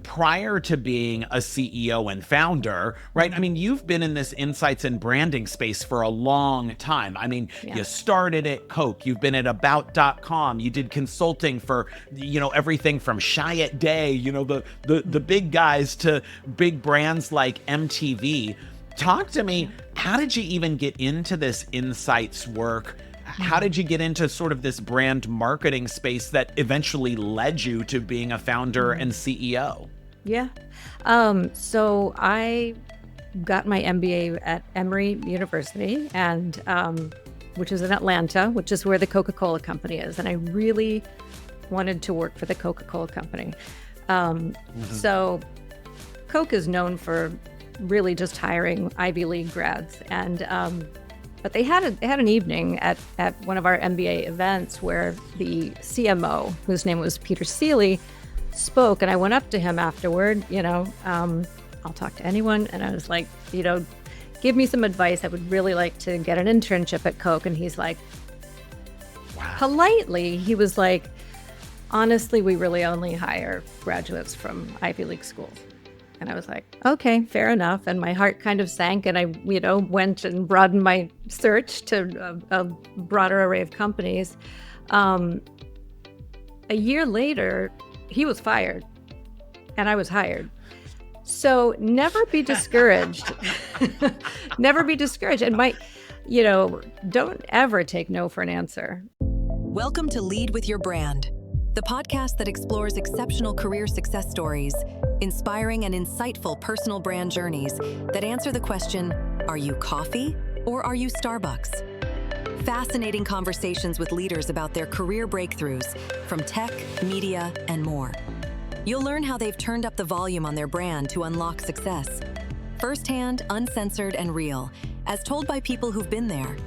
prior to being a CEO and founder, right? I mean, you've been in this insights and branding space for a long time. I mean, you started at Coke, you've been at about.com, you did consulting for, everything from Shy at Day, the big guys to big brands like MTV. Talk to me, how did you even get into this insights work? How did you get into sort of this brand marketing space that eventually led you to being a founder and CEO? Yeah. So I got my MBA at Emory University, and which is in Atlanta, which is where the Coca-Cola company is. And I really wanted to work for the Coca-Cola company. So Coke is known for really just hiring Ivy League grads. And but they had an evening at one of our MBA events where the CMO, whose name was Peter Seeley, spoke, and I went up to him afterward, I'll talk to anyone, and I was like, give me some advice. I would really like to get an internship at Coke. And he's like, wow. Politely, he was like, honestly, we really only hire graduates from Ivy League schools. And I was like, okay, fair enough. And my heart kind of sank, and I, went and broadened my search to a broader array of companies. A year later, he was fired and I was hired. So never be discouraged. Never be discouraged. And don't ever take no for an answer. Welcome to Lead with Your Brand, the podcast that explores exceptional career success stories, inspiring and insightful personal brand journeys that answer the question, are you coffee or are you Starbucks? Fascinating conversations with leaders about their career breakthroughs from tech, media, and more. You'll learn how they've turned up the volume on their brand to unlock success. Firsthand, uncensored, and real, as told by people who've been there.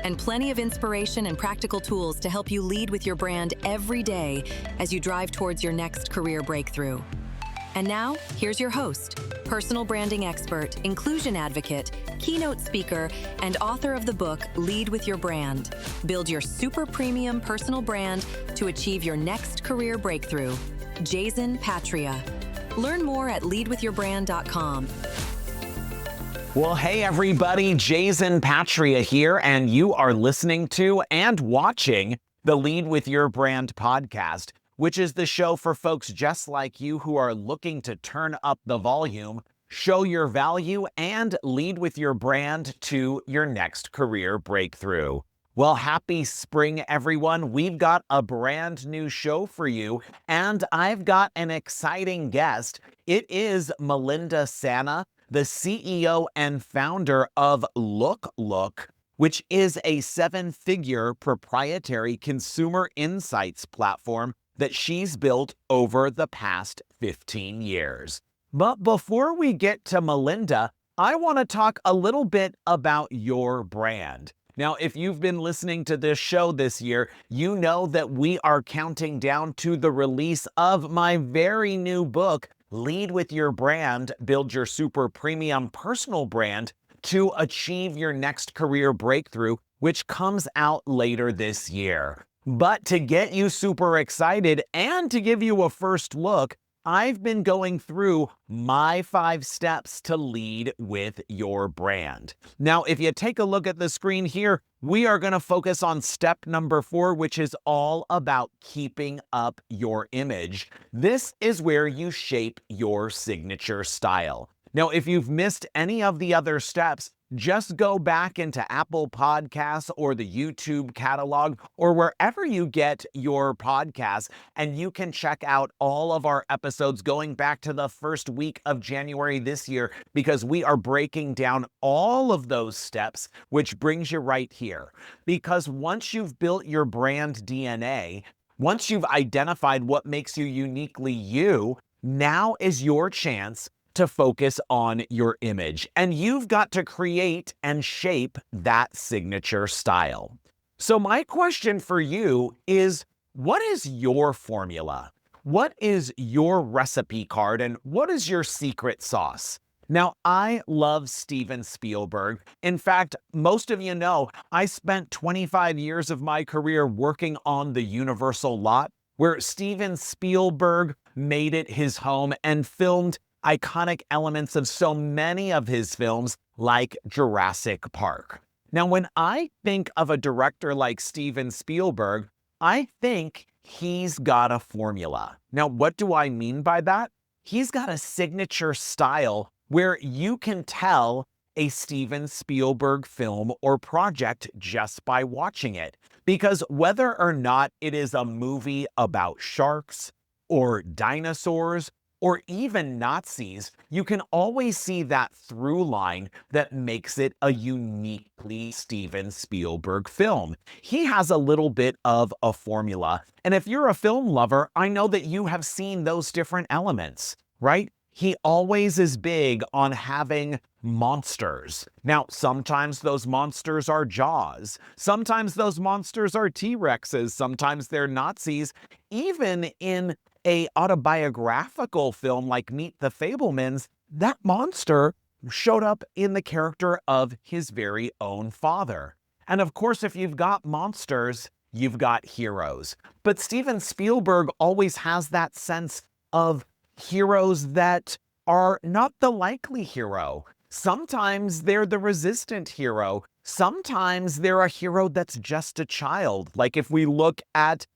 And plenty of inspiration and practical tools to help you lead with your brand every day as you drive towards your next career breakthrough. And now, here's your host, personal branding expert, inclusion advocate, keynote speaker, and author of the book, Lead with Your Brand. Build your super premium personal brand to achieve your next career breakthrough. Jayzen Patria. Learn more at leadwithyourbrand.com. Well, hey everybody, Jayzen Patria here, and you are listening to and watching the Lead with Your Brand podcast, which is the show for folks just like you who are looking to turn up the volume, show your value, and lead with your brand to your next career breakthrough. Well, happy spring, everyone. We've got a brand new show for you, and I've got an exciting guest. It is Malinda Sanna, the CEO and founder of LookLook, which is a 7-figure proprietary consumer insights platform that she's built over the past 15 years. But before we get to Malinda, I want to talk a little bit about your brand. Now, if you've been listening to this show this year, you know that we are counting down to the release of my very new book, Lead with Your Brand, Build Your Super Premium Personal Brand to Achieve Your Next Career Breakthrough, which comes out later this year. But to get you super excited and to give you a first look, I've been going through my 5 steps to lead with your brand. Now, if you take a look at the screen here, we are going to focus on step number 4, which is all about keeping up your image. This is where you shape your signature style. Now, if you've missed any of the other steps, just go back into Apple Podcasts or the YouTube catalog or wherever you get your podcasts, and you can check out all of our episodes going back to the first week of January this year, because we are breaking down all of those steps, which brings you right here. Because once you've built your brand DNA, once you've identified what makes you uniquely you, now is your chance to focus on your image, and you've got to create and shape that signature style. So my question for you is, what is your formula? What is your recipe card, and what is your secret sauce? Now, I love Steven Spielberg. In fact, most of you know, I spent 25 years of my career working on the Universal lot, where Steven Spielberg made it his home and filmed iconic elements of so many of his films like Jurassic Park. Now, when I think of a director like Steven Spielberg, I think he's got a formula. Now, what do I mean by that? He's got a signature style where you can tell a Steven Spielberg film or project just by watching it. Because whether or not it is a movie about sharks or dinosaurs or even Nazis, you can always see that through line that makes it a uniquely Steven Spielberg film. He has a little bit of a formula. And if you're a film lover, I know that you have seen those different elements, right? He always is big on having monsters. Now, sometimes those monsters are Jaws. Sometimes those monsters are T-Rexes. Sometimes they're Nazis. Even in an autobiographical film like Meet the Fabelmans, that monster showed up in the character of his very own father. And of course, if you've got monsters, you've got heroes. But Steven Spielberg always has that sense of heroes that are not the likely hero. Sometimes they're the resistant hero. Sometimes they're a hero that's just a child. Like if we look at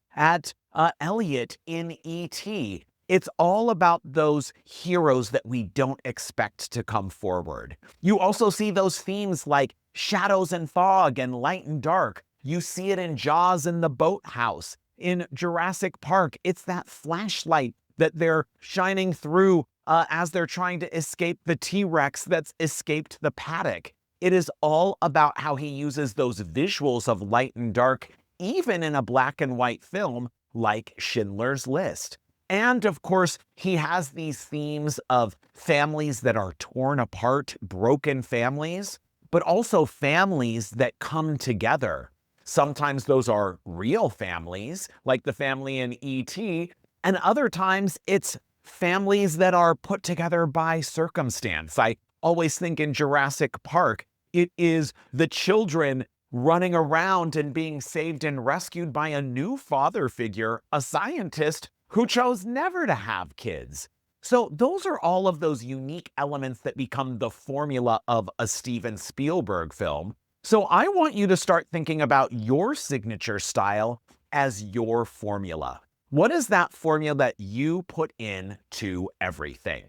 Elliot in E.T., it's all about those heroes that we don't expect to come forward. You also see those themes like shadows and fog and light and dark. You see it in Jaws and the boathouse. In Jurassic Park, it's that flashlight that they're shining through as they're trying to escape the T-Rex that's escaped the paddock. It is all about how he uses those visuals of light and dark, even in a black and white film like Schindler's List. And of course, he has these themes of families that are torn apart, broken families, but also families that come together. Sometimes those are real families, like the family in E.T., and other times it's families that are put together by circumstance. I always think in Jurassic Park, it is the children running around and being saved and rescued by a new father figure, a scientist who chose never to have kids. So those are all of those unique elements that become the formula of a Steven Spielberg film. So I want you to start thinking about your signature style as your formula. What is that formula that you put into everything?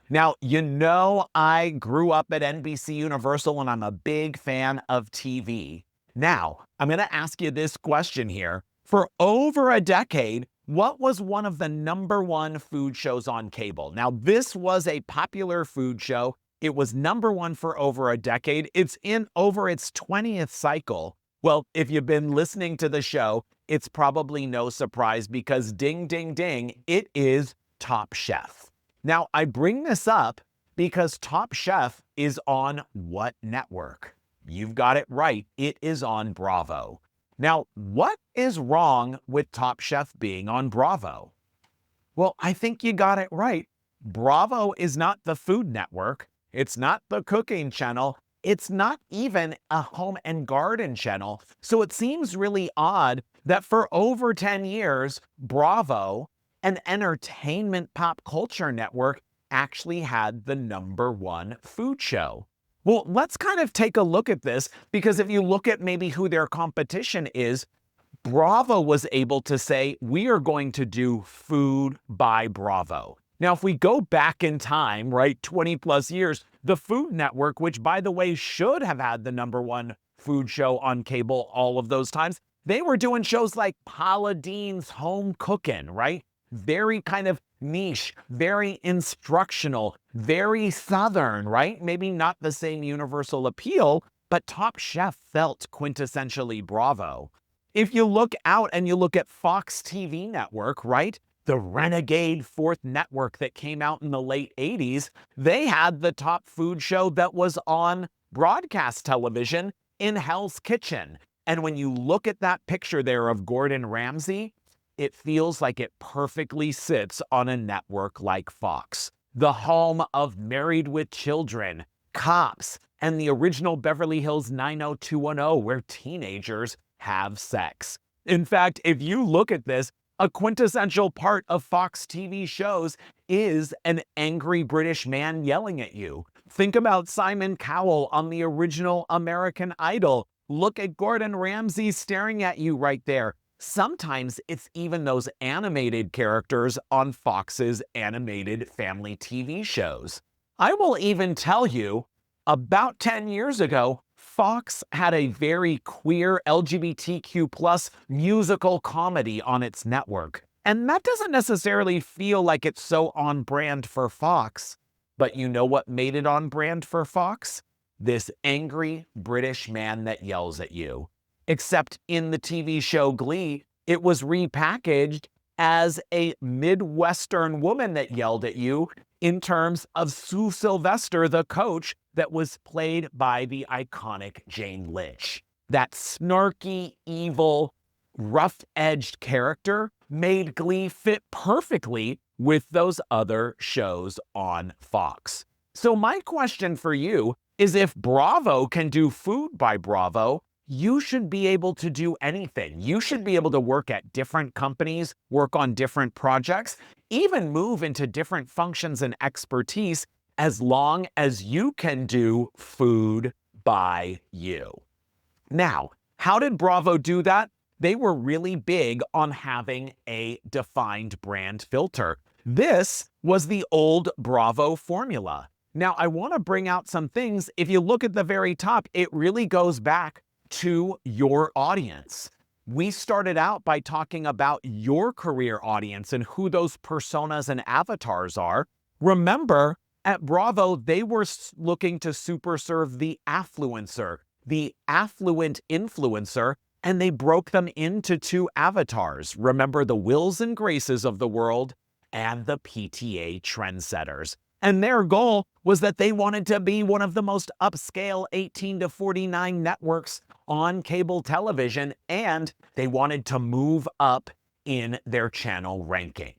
Now, you know I grew up at NBC Universal and I'm a big fan of TV. Now, I'm going to ask you this question here. For over a decade, what was one of the #1 food shows on cable? Now, this was a popular food show. It was #1 for over a decade. It's in over its 20th cycle. Well, if you've been listening to the show, it's probably no surprise because ding, ding, ding, it is Top Chef. Now, I bring this up because Top Chef is on what network? You've got it right. It is on Bravo. Now, what is wrong with Top Chef being on Bravo? Well, I think you got it right. Bravo is not the Food Network. It's not the cooking channel. It's not even a home and garden channel. So it seems really odd that for over 10 years, Bravo, an entertainment pop culture network, actually had the #1 food show. Well, let's kind of take a look at this, because if you look at maybe who their competition is, Bravo was able to say, we are going to do Food by Bravo. Now, if we go back in time, right, 20 plus years, the Food Network, which by the way should have had the #1 food show on cable all of those times, they were doing shows like Paula Deen's Home Cooking, right? Very kind of niche, very instructional, very Southern, right? Maybe not the same universal appeal, but Top Chef felt quintessentially Bravo. If you look out and you look at Fox TV network, right? The renegade fourth network that came out in the late 80s, they had the top food show that was on broadcast television in Hell's Kitchen. And when you look at that picture there of Gordon Ramsay, it feels like it perfectly sits on a network like Fox, the home of Married with Children, Cops, and the original Beverly Hills 90210, where teenagers have sex. In fact, if you look at this, A quintessential part of Fox TV shows is an angry British man yelling at you. Think about Simon Cowell on the original American Idol. Look at Gordon Ramsay staring at you right there. Sometimes it's even those animated characters on Fox's animated family TV shows. I will even tell you, about 10 years ago, Fox had a very queer LGBTQ plus musical comedy on its network. And that doesn't necessarily feel like it's so on brand for Fox. But you know what made it on brand for Fox? This angry British man that yells at you. Except in the TV show Glee, it was repackaged as a Midwestern woman that yelled at you in terms of Sue Sylvester, the coach, that was played by the iconic Jane Lynch. That snarky, evil, rough-edged character made Glee fit perfectly with those other shows on Fox. So my question for you is, if Bravo can do Food by Bravo, you should be able to do anything. You should be able to work at different companies, work on different projects, even move into different functions and expertise, as long as you can do Food by you. Now, how did Bravo do that? They were really big on having a defined brand filter. This was the old Bravo formula. Now, I want to bring out some things. If you look at the very top, it really goes back to your audience. We started out by talking about your career audience and who those personas and avatars are. Remember, at Bravo, they were looking to super serve the affluencer, the affluent influencer, and they broke them into two avatars. Remember, the Wills and Graces of the world and the PTA trendsetters. And their goal was that they wanted to be one of the most upscale 18 to 49 networks on cable television, and they wanted to move up in their channel ranking.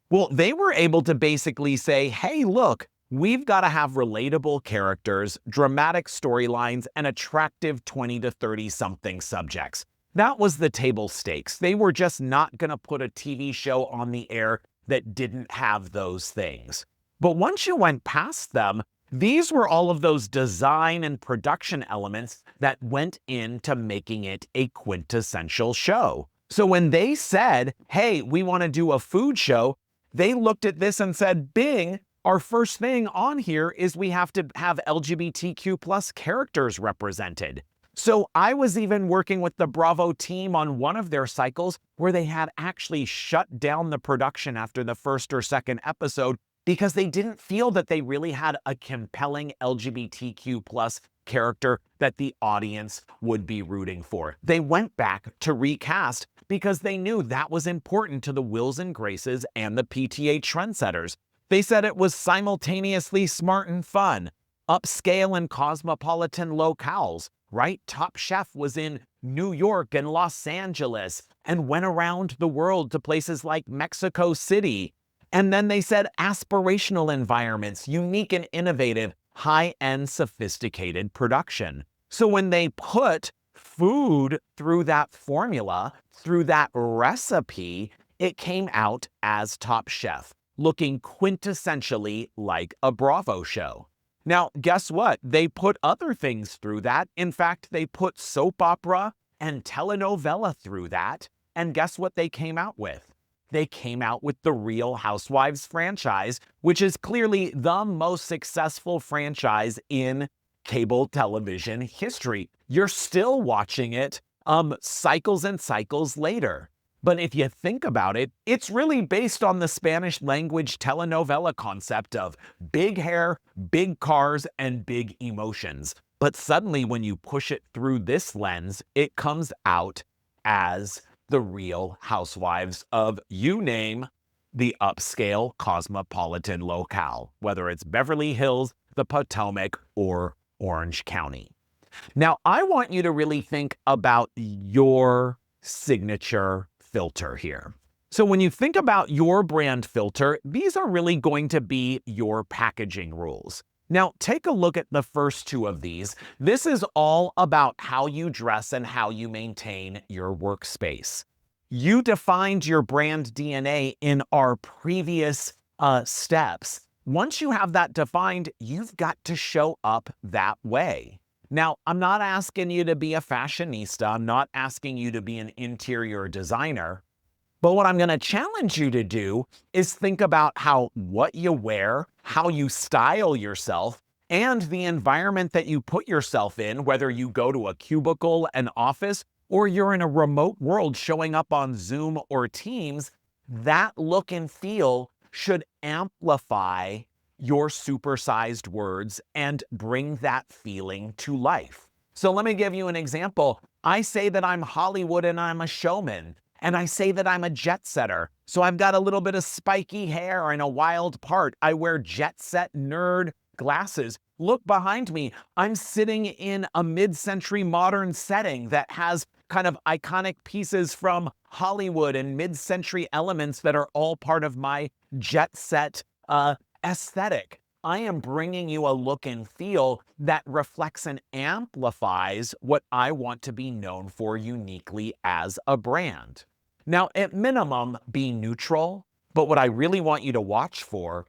Well, they were able to basically say, hey, look, we've got to have relatable characters, dramatic storylines, and attractive 20 to 30-something subjects. That was the table stakes. They were just not going to put a TV show on the air that didn't have those things. But once you went past them, these were all of those design and production elements that went into making it a quintessential show. So when they said, hey, we want to do a food show, they looked at this and said, bing, our first thing on here is we have to have LGBTQ plus characters represented. So I was even working with the Bravo team on one of their cycles where they had actually shut down the production after the first or second episode because they didn't feel that they really had a compelling LGBTQ plus character that the audience would be rooting for. They went back to recast because they knew that was important to the Wills and Graces and the PTA trendsetters. They said it was simultaneously smart and fun, upscale and cosmopolitan locales, right? Top Chef was in New York and Los Angeles and went around the world to places like Mexico City. And then they said aspirational environments, unique and innovative, high-end sophisticated production. So when they put food through that formula, through that recipe, it came out as Top Chef, looking quintessentially like a Bravo show. Now, guess what? They put other things through that. In fact, they put soap opera and telenovela through that. And guess what they came out with? They came out with the Real Housewives franchise, which is clearly the most successful franchise in cable television history. You're still watching it cycles and cycles later. But if you think about it, it's really based on the Spanish language telenovela concept of big hair, big cars, and big emotions. But suddenly when you push it through this lens, it comes out as the Real Housewives of, you name, the upscale cosmopolitan locale, whether it's Beverly Hills, the Potomac, or Orange County. Now, I want you to really think about your signature filter here. So when you think about your brand filter, these are really going to be your packaging rules. Now, take a look at the first two of these. This is all about how you dress and how you maintain your workspace. You defined your brand DNA in our previous steps. Once you have that defined, you've got to show up that way. Now, I'm not asking you to be a fashionista. I'm not asking you to be an interior designer. But what I'm going to challenge you to do is think about how what you wear, how you style yourself, and the environment that you put yourself in, whether you go to a cubicle, an office, or you're in a remote world showing up on Zoom or Teams, that look and feel should amplify your supersized words and bring that feeling to life. So let me give you an example. I say that I'm Hollywood and I'm a showman. And I say that I'm a jet setter. So I've got a little bit of spiky hair and a wild part. I wear jet set nerd glasses. Look behind me. I'm sitting in a mid-century modern setting that has kind of iconic pieces from Hollywood and mid-century elements that are all part of my jet set aesthetic. I am bringing you a look and feel that reflects and amplifies what I want to be known for uniquely as a brand. Now, at minimum, be neutral, but what I really want you to watch for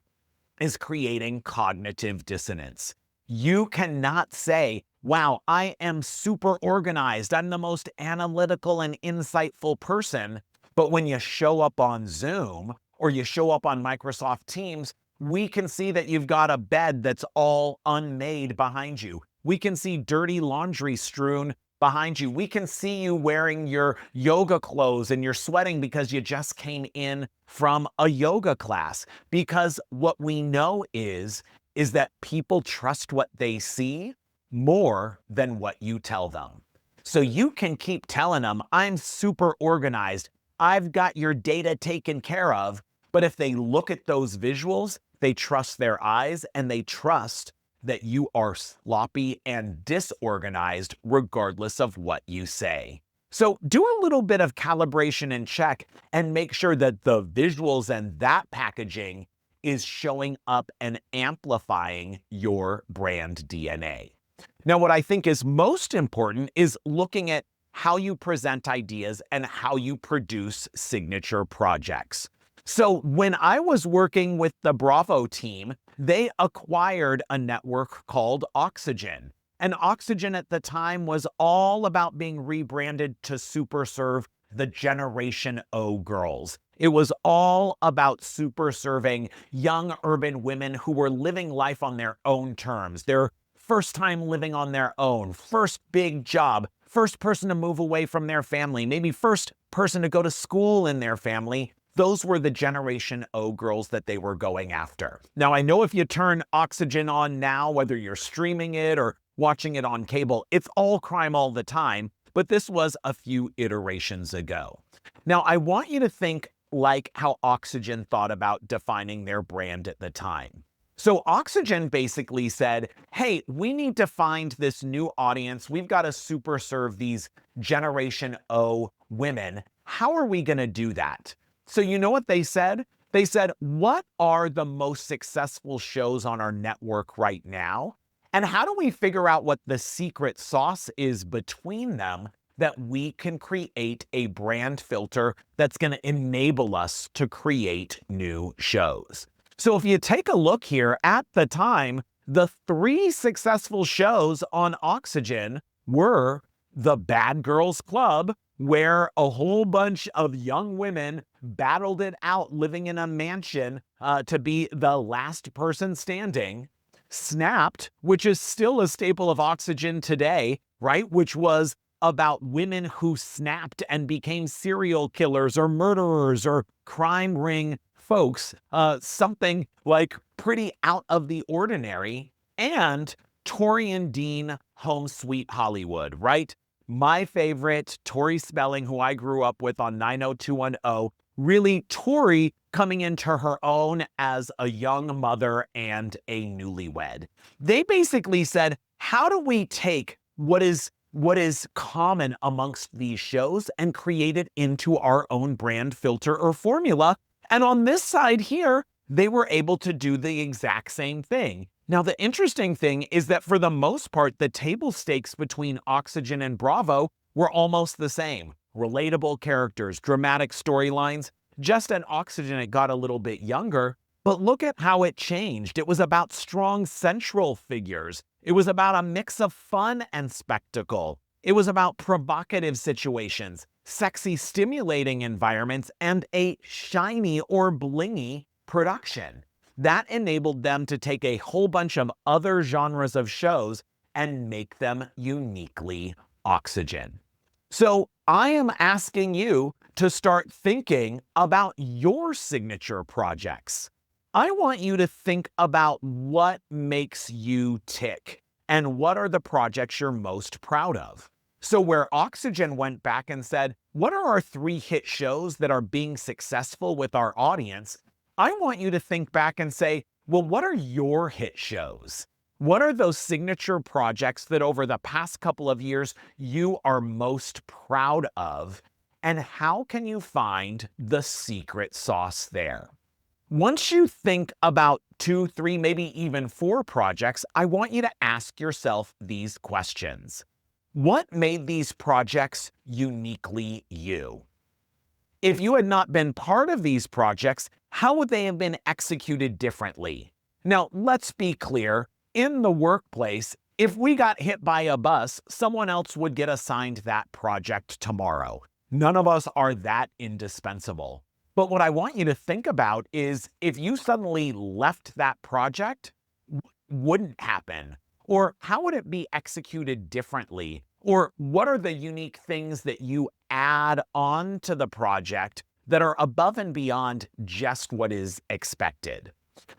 is creating cognitive dissonance. You cannot say, wow, I am super organized. I'm the most analytical and insightful person. But when you show up on Zoom or you show up on Microsoft Teams, we can see that you've got a bed that's all unmade behind you. We can see dirty laundry strewn behind you. We can see you wearing your yoga clothes and you're sweating because you just came in from a yoga class. Because what we know is that people trust what they see more than what you tell them. So you can keep telling them, I'm super organized. I've got your data taken care of. But if they look at those visuals, they trust their eyes and they trust that you are sloppy and disorganized regardless of what you say. So do a little bit of calibration and check and make sure that the visuals and that packaging is showing up and amplifying your brand DNA. Now, what I think is most important is looking at how you present ideas and how you produce signature projects. So when I was working with the Bravo team, they acquired a network called Oxygen. And Oxygen at the time was all about being rebranded to super serve the Generation O girls. It was all about super serving young urban women who were living life on their own terms, their first time living on their own, first big job, first person to move away from their family, maybe first person to go to school in their family. Those were the Generation O girls that they were going after. Now, I know if you turn Oxygen on now, whether you're streaming it or watching it on cable, it's all crime all the time, but this was a few iterations ago. Now, I want you to think like how Oxygen thought about defining their brand at the time. So Oxygen basically said, hey, we need to find this new audience. We've got to super serve these Generation O women. How are we going to do that? So you know what they said? They said, what are the most successful shows on our network right now? And how do we figure out what the secret sauce is between them that we can create a brand filter that's going to enable us to create new shows? So if you take a look here at the time, the 3 successful shows on Oxygen were The Bad Girls Club, where a whole bunch of young women battled it out living in a mansion to be the last person standing. Snapped, which is still a staple of Oxygen today, right? Which was about women who snapped and became serial killers or murderers or crime ring folks, something like pretty out of the ordinary. And Tori and Dean, Home Sweet Hollywood, right? My favorite, Tori Spelling, who I grew up with on 90210, really Tori coming into her own as a young mother and a newlywed. They basically said, how do we take what is common amongst these shows and create it into our own brand filter or formula? And on this side here, they were able to do the exact same thing. Now, the interesting thing is that for the most part, the table stakes between Oxygen and Bravo were almost the same. relatable characters, dramatic storylines. Just at Oxygen, it got a little bit younger, but look at how it changed. It was about strong central figures. It was about a mix of fun and spectacle. It was about provocative situations, sexy, stimulating environments, and a shiny or blingy production. That enabled them to take a whole bunch of other genres of shows and make them uniquely Oxygen. So I am asking you to start thinking about your signature projects. I want you to think about what makes you tick and what are the projects you're most proud of. So where Oxygen went back and said, what are our 3 hit shows that are being successful with our audience? I want you to think back and say, well, what are your hit shows? What are those signature projects that over the past couple of years you are most proud of? And how can you find the secret sauce there? Once you think about 2, 3, maybe even 4 projects, I want you to ask yourself these questions. What made these projects uniquely you? If you had not been part of these projects, how would they have been executed differently? Now, let's be clear. In the workplace, if we got hit by a bus, someone else would get assigned that project tomorrow. None of us are that indispensable. But what I want you to think about is if you suddenly left that project, wouldn't happen? Or how would it be executed differently? Or what are the unique things that you add on to the project that are above and beyond just what is expected?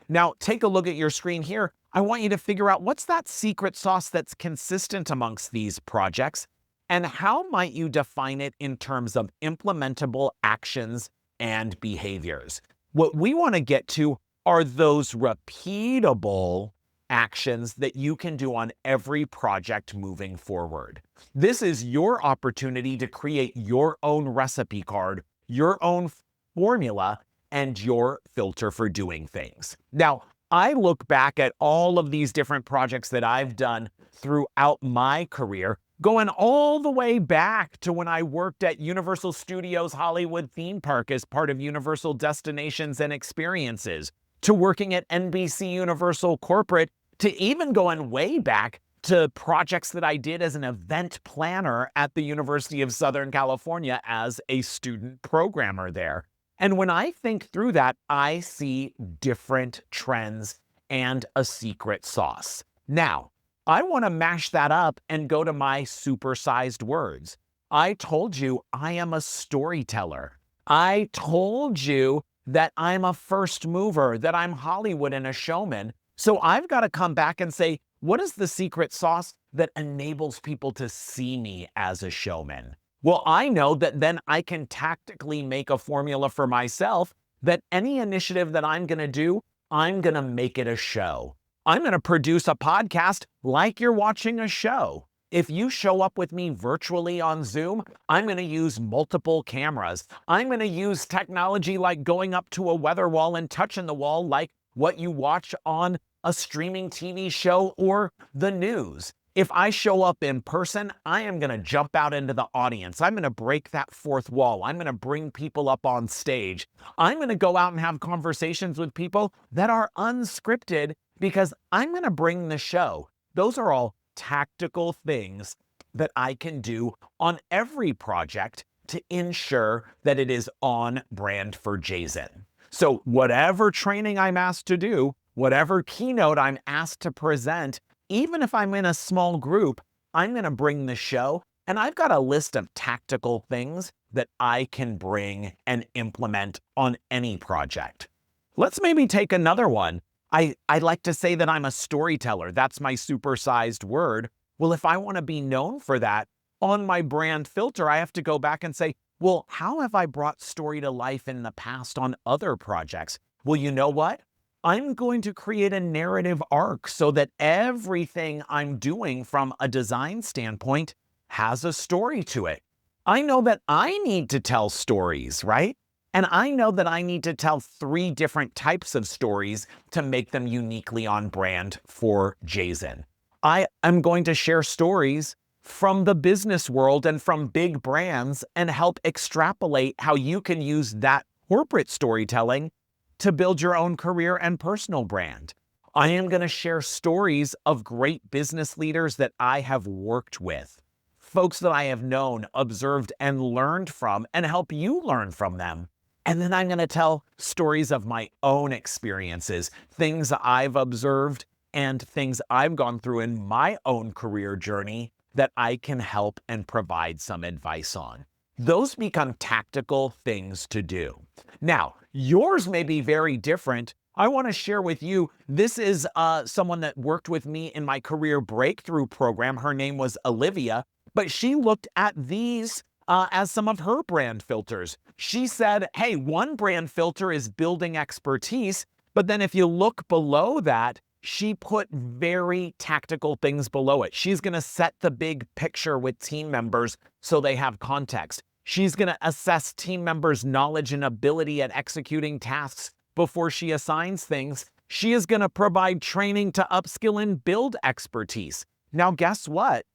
Now, take a look at your screen here. I want you to figure out what's that secret sauce that's consistent amongst these projects, and how might you define it in terms of implementable actions and behaviors. What we want to get to are those repeatable actions that you can do on every project moving forward. This is your opportunity to create your own recipe card, your own formula, and your filter for doing things. Now, I look back at all of these different projects that I've done throughout my career, going all the way back to when I worked at Universal Studios Hollywood Theme Park as part of Universal Destinations and Experiences, to working at NBC Universal Corporate, to even going way back to projects that I did as an event planner at the University of Southern California as a student programmer there. And when I think through that, I see different trends and a secret sauce. Now, I want to mash that up and go to my supersized words. I told you I am a storyteller. I told you that I'm a first mover, that I'm Hollywood and a showman. So I've got to come back and say, what is the secret sauce that enables people to see me as a showman? Well, I know that then I can tactically make a formula for myself that any initiative that I'm going to do, I'm going to make it a show. I'm going to produce a podcast like you're watching a show. If you show up with me virtually on Zoom, I'm going to use multiple cameras. I'm going to use technology like going up to a weather wall and touching the wall like what you watch on a streaming TV show or the news. If I show up in person, I am going to jump out into the audience. I'm going to break that fourth wall. I'm going to bring people up on stage. I'm going to go out and have conversations with people that are unscripted because I'm going to bring the show. Those are all tactical things that I can do on every project to ensure that it is on brand for Jayzen. So whatever training I'm asked to do, whatever keynote I'm asked to present, even if I'm in a small group, I'm going to bring the show, and I've got a list of tactical things that I can bring and implement on any project. Let's maybe take another one. I like to say that I'm a storyteller. That's my supersized word. Well, if I want to be known for that, on my brand filter, I have to go back and say, well, how have I brought story to life in the past on other projects? Well, you know what? I'm going to create a narrative arc so that everything I'm doing from a design standpoint has a story to it. I know that I need to tell stories, right? And I know that I need to tell 3 different types of stories to make them uniquely on brand for Jayzen. I am going to share stories from the business world and from big brands and help extrapolate how you can use that corporate storytelling to build your own career and personal brand. I am going to share stories of great business leaders that I have worked with, folks that I have known, observed, and learned from, and help you learn from them. And then I'm going to tell stories of my own experiences, things I've observed and things I've gone through in my own career journey that I can help and provide some advice on. Those become tactical things to do. Now, yours may be very different. I want to share with you, this is someone that worked with me in my career breakthrough program. Her name was Olivia, but she looked at these as some of her brand filters. She said, hey, one brand filter is building expertise, but then if you look below that, she put very tactical things below it. She's going to set the big picture with team members so they have context. She's going to assess team members' knowledge and ability at executing tasks before she assigns things. She is going to provide training to upskill and build expertise. Now, guess what?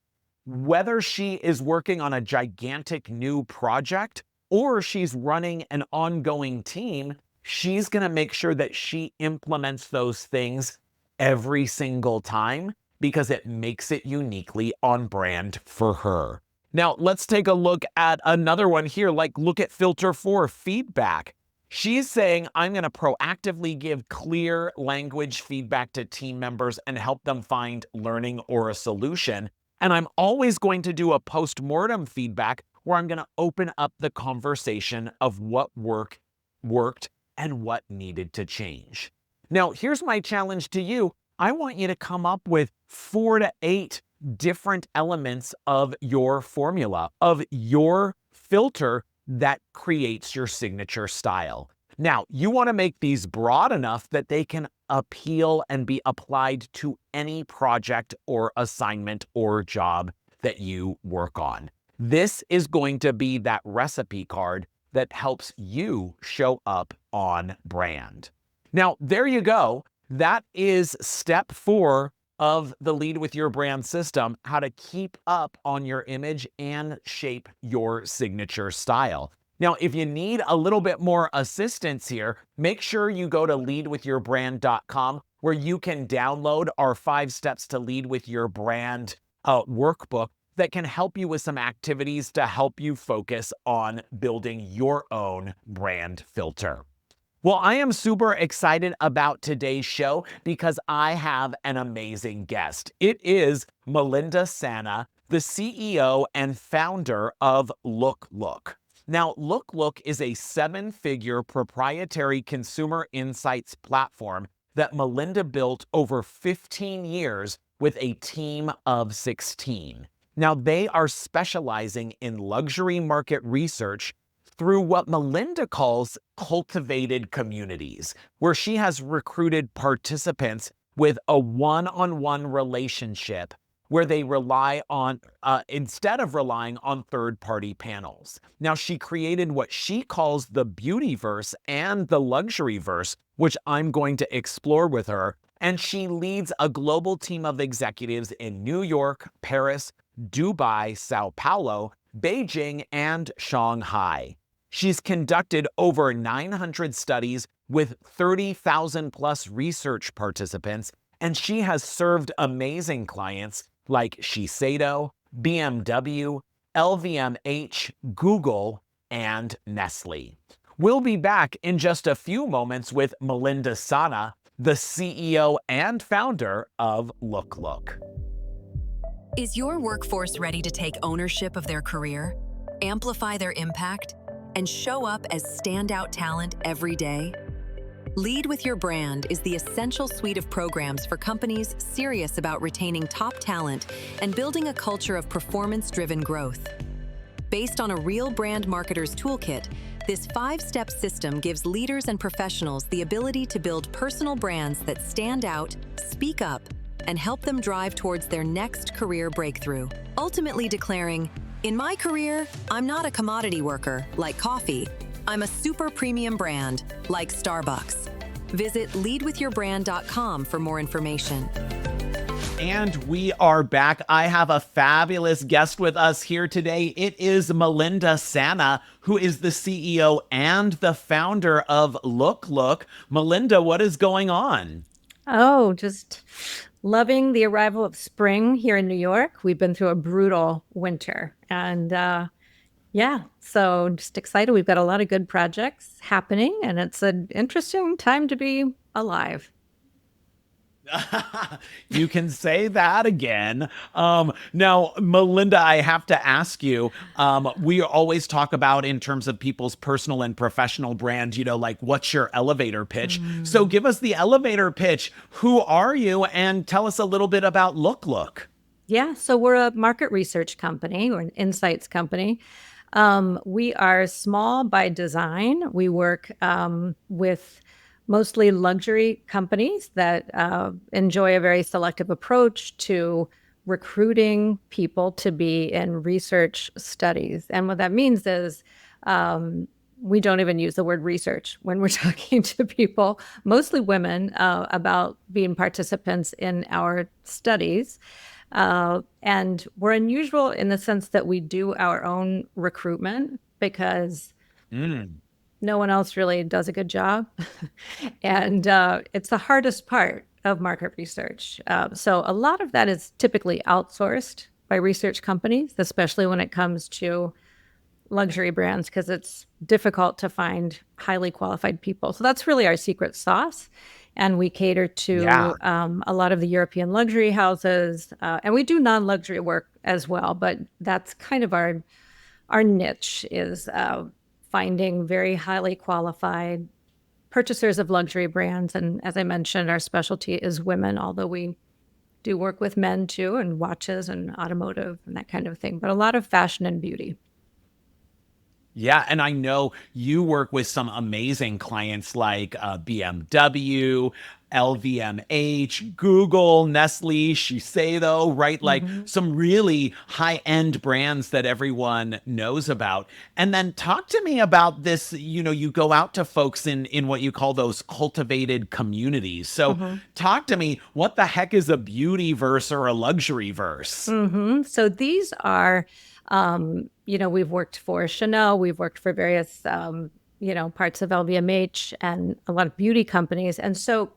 Whether she is working on a gigantic new project or she's running an ongoing team, she's going to make sure that she implements those things every single time because it makes it uniquely on brand for her. Now, let's take a look at another one here, like look at filter 4, feedback. She's saying, I'm going to proactively give clear language feedback to team members and help them find learning or a solution. And I'm always going to do a post-mortem feedback where I'm going to open up the conversation of what worked and what needed to change. Now, here's my challenge to you. I want you to come up with 4 to 8 different elements of your formula, of your filter that creates your signature style. Now, you want to make these broad enough that they can appeal and be applied to any project or assignment or job that you work on. This is going to be that recipe card that helps you show up on brand. Now, there you go. That is step 4 of the Lead with Your Brand system, how to keep up on your image and shape your signature style. Now, if you need a little bit more assistance here, make sure you go to leadwithyourbrand.com where you can download our 5 steps to lead with your brand workbook that can help you with some activities to help you focus on building your own brand filter. Well, I am super excited about today's show because I have an amazing guest. It is Malinda Sanna, the CEO and founder of LookLook. Now, LookLook is a 7-figure proprietary consumer insights platform that Malinda built over 15 years with a team of 16. Now, they are specializing in luxury market research through what Malinda calls cultivated communities, where she has recruited participants with a one-on-one relationship where they rely on, instead of relying on third-party panels. Now, she created what she calls the Beautyverse and the Luxuryverse, which I'm going to explore with her. And she leads a global team of executives in New York, Paris, Dubai, Sao Paulo, Beijing, and Shanghai. She's conducted over 900 studies with 30,000 plus research participants, and she has served amazing clients like Shiseido, BMW, LVMH, Google, and Nestle. We'll be back in just a few moments with Malinda Sanna, the CEO and founder of LookLook. Is your workforce ready to take ownership of their career, amplify their impact, and show up as standout talent every day? Lead with Your Brand is the essential suite of programs for companies serious about retaining top talent and building a culture of performance-driven growth. Based on a real brand marketer's toolkit, this 5-step system gives leaders and professionals the ability to build personal brands that stand out, speak up, and help them drive towards their next career breakthrough. Ultimately declaring, in my career, I'm not a commodity worker like coffee. I'm a super premium brand like Starbucks. Visit leadwithyourbrand.com for more information. And we are back. I have a fabulous guest with us here today. It is Malinda Sanna, who is the CEO and the founder of LookLook. Malinda, what is going on? Oh, just loving the arrival of spring here in New York. We've been through a brutal winter. And yeah, so just excited. We've got a lot of good projects happening, and it's an interesting time to be alive. You can say that again. Now, Malinda, I have to ask you, we always talk about in terms of people's personal and professional brand, like what's your elevator pitch? So give us the elevator pitch. Who are you? And tell us a little bit about LookLook. Yeah, so we're a market research company or an insights company. We are small by design. We work with mostly luxury companies that enjoy a very selective approach to recruiting people to be in research studies. And what that means is we don't even use the word research when we're talking to people, mostly women, about being participants in our studies. And we're unusual in the sense that we do our own recruitment because no one else really does a good job. And it's the hardest part of market research. So a lot of that is typically outsourced by research companies, especially when it comes to luxury brands, because it's difficult to find highly qualified people. So that's really our secret sauce. And we cater to a lot of the European luxury houses. And we do non-luxury work as well, but that's kind of our niche is finding very highly qualified purchasers of luxury brands. And as I mentioned, our specialty is women, although we do work with men too, and watches and automotive and that kind of thing, but a lot of fashion and beauty. Yeah, and I know you work with some amazing clients like BMW, LVMH, Google, Nestle, Shiseido, right? Like some really high-end brands that everyone knows about. And then talk to me about this, you go out to folks in what you call those cultivated communities. So talk to me, what the heck is a beauty verse or a luxury verse? So these are we've worked for Chanel, we've worked for various, parts of LVMH and a lot of beauty companies. And so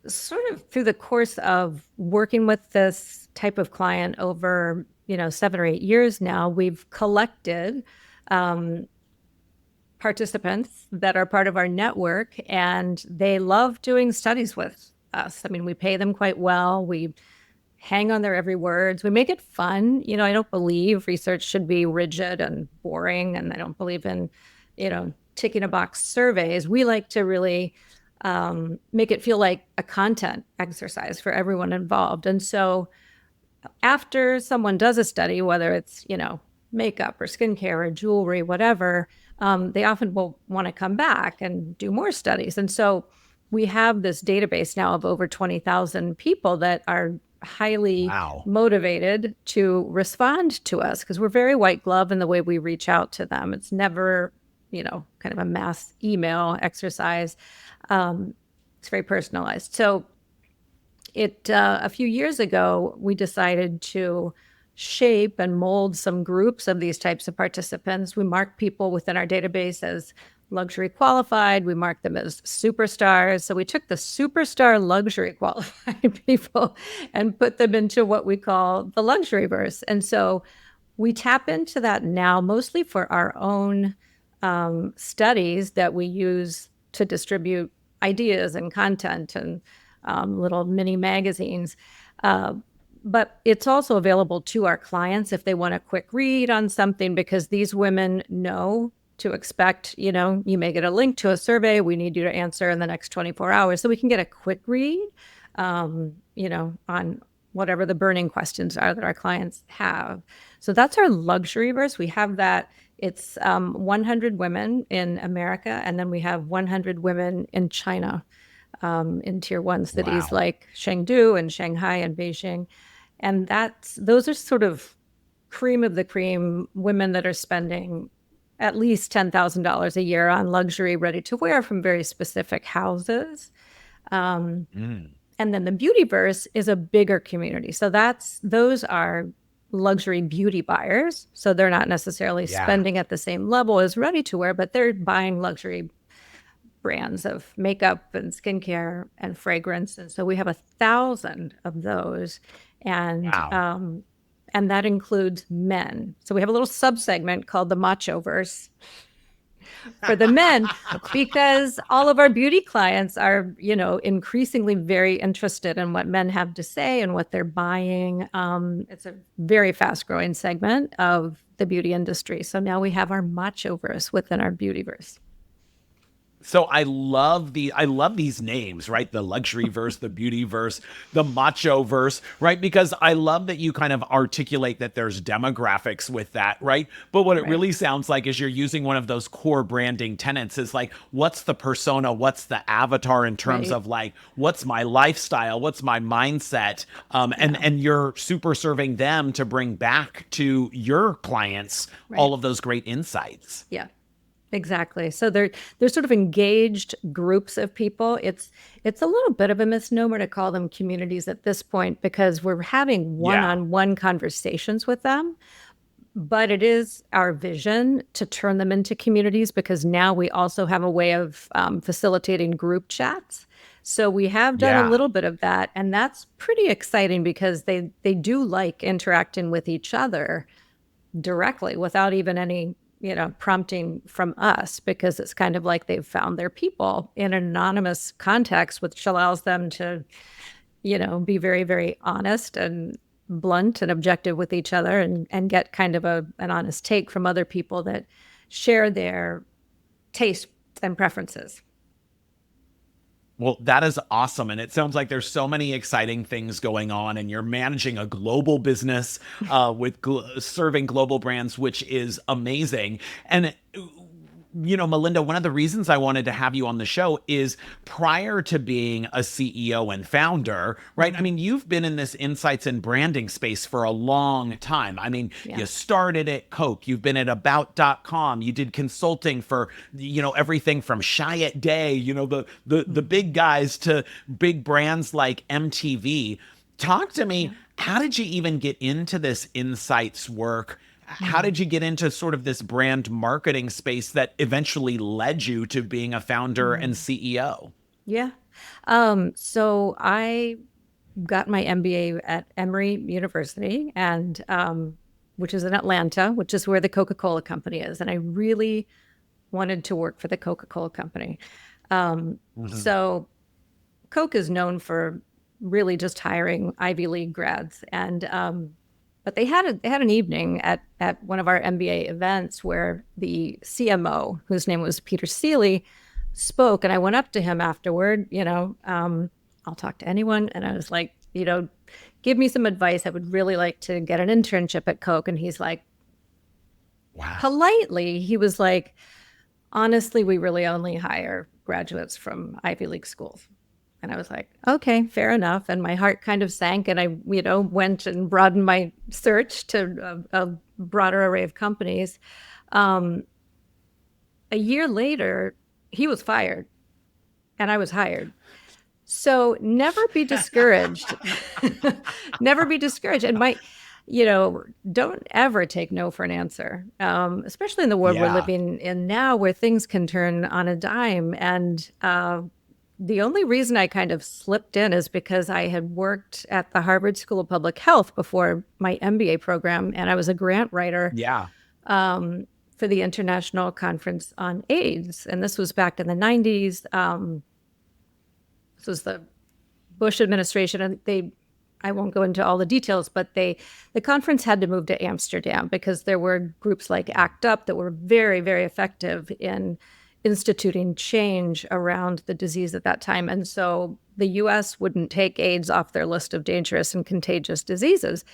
sort of through the course of working with this type of client over, 7 or 8 years now, we've collected participants that are part of our network, and they love doing studies with us. I mean, we pay them quite well. We hang on their every words. We make it fun. I don't believe research should be rigid and boring, and I don't believe in, ticking a box surveys. We like to really make it feel like a content exercise for everyone involved. And so after someone does a study, whether it's, makeup or skincare or jewelry, whatever, they often will want to come back and do more studies. And so we have this database now of over 20,000 people that are highly motivated to respond to us because we're very white glove in the way we reach out to them. It's never, kind of a mass email exercise. It's very personalized. So a few years ago, we decided to shape and mold some groups of these types of participants. We mark people within our database as luxury qualified. We mark them as superstars. So we took the superstar luxury qualified people and put them into what we call the luxury verse. And so we tap into that now mostly for our own studies that we use to distribute ideas and content and little mini magazines. But it's also available to our clients if they want a quick read on something, because these women know to expect, you may get a link to a survey we need you to answer in the next 24 hours. So we can get a quick read, on whatever the burning questions are that our clients have. So that's our luxury verse. We have that. It's 100 women in America, and then we have 100 women in China, in tier 1 cities like Chengdu and Shanghai and Beijing. And those are sort of cream of the cream women that are spending at least $10,000 a year on luxury ready to wear from very specific houses. And then the Beautyverse is a bigger community. So those are luxury beauty buyers. So they're not necessarily spending at the same level as ready to wear, but they're buying luxury brands of makeup and skincare and fragrance. And so we have 1,000 of those. And Wow. and that includes men. So we have a little subsegment called the Machoverse for the men, because all of our beauty clients are, increasingly very interested in what men have to say and what they're buying. It's a very fast growing segment of the beauty industry. So now we have our Machoverse within our Beautyverse. So I love these names, right? The luxury verse, the beauty verse, the macho verse, right? Because I love that you kind of articulate that there's demographics with that, right? But what it really sounds like is you're using one of those core branding tenets is like, what's the persona? What's the avatar in terms of like, what's my lifestyle? What's my mindset? And you're super serving them to bring back to your clients all of those great insights. Yeah. Exactly. So they're sort of engaged groups of people. It's a little bit of a misnomer to call them communities at this point, because we're having one-on-one conversations with them. But it is our vision to turn them into communities, because now we also have a way of facilitating group chats. So we have done a little bit of that, and that's pretty exciting because they do like interacting with each other directly without even any prompting from us, because it's kind of like they've found their people in an anonymous context, which allows them to, be very, very honest and blunt and objective with each other, and get kind of an honest take from other people that share their tastes and preferences. Well, that is awesome. And it sounds like there's so many exciting things going on, and you're managing a global business with serving global brands, which is amazing. And Malinda, one of the reasons I wanted to have you on the show is prior to being a CEO and founder, right? I mean, you've been in this insights and branding space for a long time. I mean, you started at Coke, you've been at about.com, you did consulting for, everything from Shy at Day, the big guys to big brands like MTV. Talk to me, how did you even get into this insights work? How did you get into sort of this brand marketing space that eventually led you to being a founder and CEO? Yeah. So I got my MBA at Emory University, and which is in Atlanta, which is where the Coca-Cola company is. And I really wanted to work for the Coca-Cola company. So Coke is known for really just hiring Ivy League grads. And but they had an evening at one of our MBA events where the CMO, whose name was Peter Seeley, spoke. And I went up to him afterward, I'll talk to anyone. And I was like, give me some advice. I would really like to get an internship at Coke. And he's like, politely, he was like, honestly, we really only hire graduates from Ivy League schools. And I was like, okay, fair enough. And my heart kind of sank, and I, went and broadened my search to a broader array of companies. A year later, he was fired and I was hired. So never be discouraged. Never be discouraged. And don't ever take no for an answer, especially in the world we're living in now, where things can turn on a dime. And the only reason I kind of slipped in is because I had worked at the Harvard School of Public Health before my MBA program, and I was a grant writer for the International Conference on AIDS. And this was back in the 90s. This was the Bush administration, and I won't go into all the details, but the conference had to move to Amsterdam because there were groups like ACT UP that were very, very effective in instituting change around the disease at that time. And so the US wouldn't take AIDS off their list of dangerous and contagious diseases.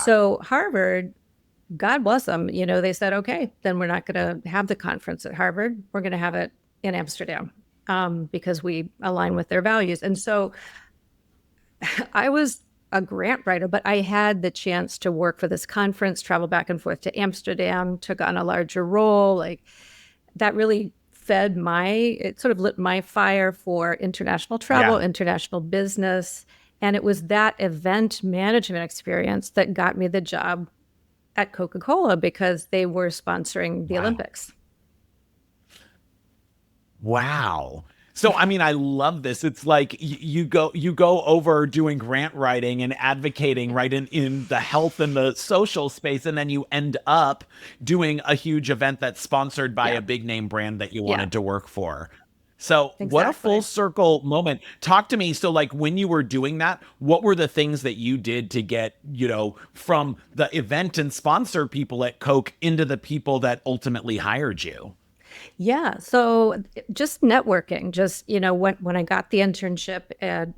So Harvard, God bless them, they said, okay, then we're not going to have the conference at Harvard. We're going to have it in Amsterdam because we align with their values. And so I was a grant writer, but I had the chance to work for this conference, travel back and forth to Amsterdam, took on a larger role. Like, that really it sort of lit my fire for international travel, international business. And it was that event management experience that got me the job at Coca-Cola because they were sponsoring the Olympics. Wow. So, I mean, I love this. It's like you go over doing grant writing and advocating right in the health and the social space. And then you end up doing a huge event that's sponsored by a big name brand that you wanted to work for. So what a full circle moment. Talk to me. So like when you were doing that, what were the things that you did to get, from the event and sponsor people at Coke into the people that ultimately hired you? Yeah. So just networking, when I got the internship and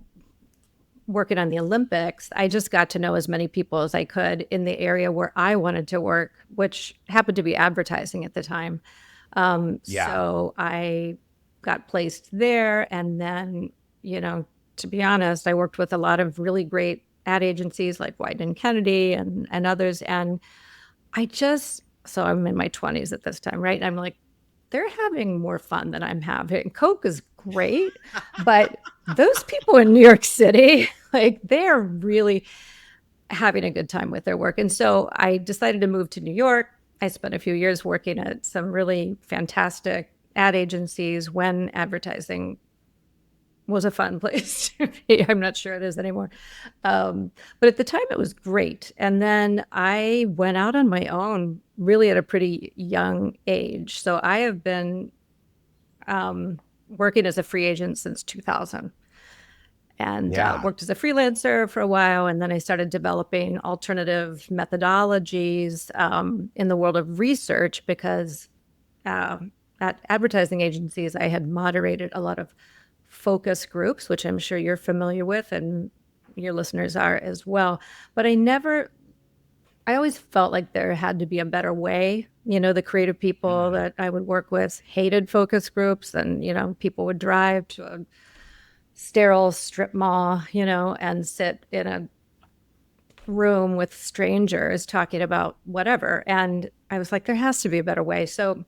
working on the Olympics, I just got to know as many people as I could in the area where I wanted to work, which happened to be advertising at the time. So I got placed there. And then, to be honest, I worked with a lot of really great ad agencies like Wieden & Kennedy and others. And so I'm in my 20s at this time, right? And I'm like, they're having more fun than I'm having. Coke is great, but those people in New York City, like they're really having a good time with their work. And so I decided to move to New York. I spent a few years working at some really fantastic ad agencies when advertising was a fun place to be. I'm not sure it is anymore. But at the time it was great. And then I went out on my own really at a pretty young age. So I have been working as a free agent since 2000 and worked as a freelancer for a while. And then I started developing alternative methodologies in the world of research because at advertising agencies, I had moderated a lot of focus groups, which I'm sure you're familiar with and your listeners are as well. But I always felt like there had to be a better way. The creative people that I would work with hated focus groups and, people would drive to a sterile strip mall, and sit in a room with strangers talking about whatever. And I was like, there has to be a better way. So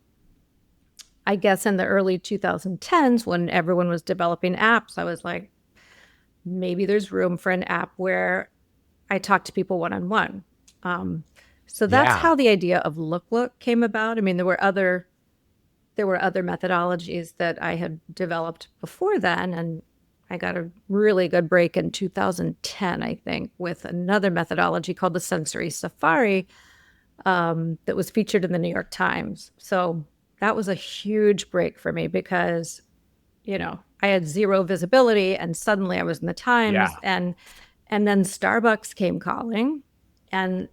I guess in the early 2010s, when everyone was developing apps, I was like, maybe there's room for an app where I talk to people one-on-one. So that's how the idea of LookLook came about. I mean, there were other methodologies that I had developed before then, and I got a really good break in 2010, I think, with another methodology called the Sensory Safari that was featured in the New York Times. So that was a huge break for me because, I had zero visibility and suddenly I was in the Times and then Starbucks came calling and,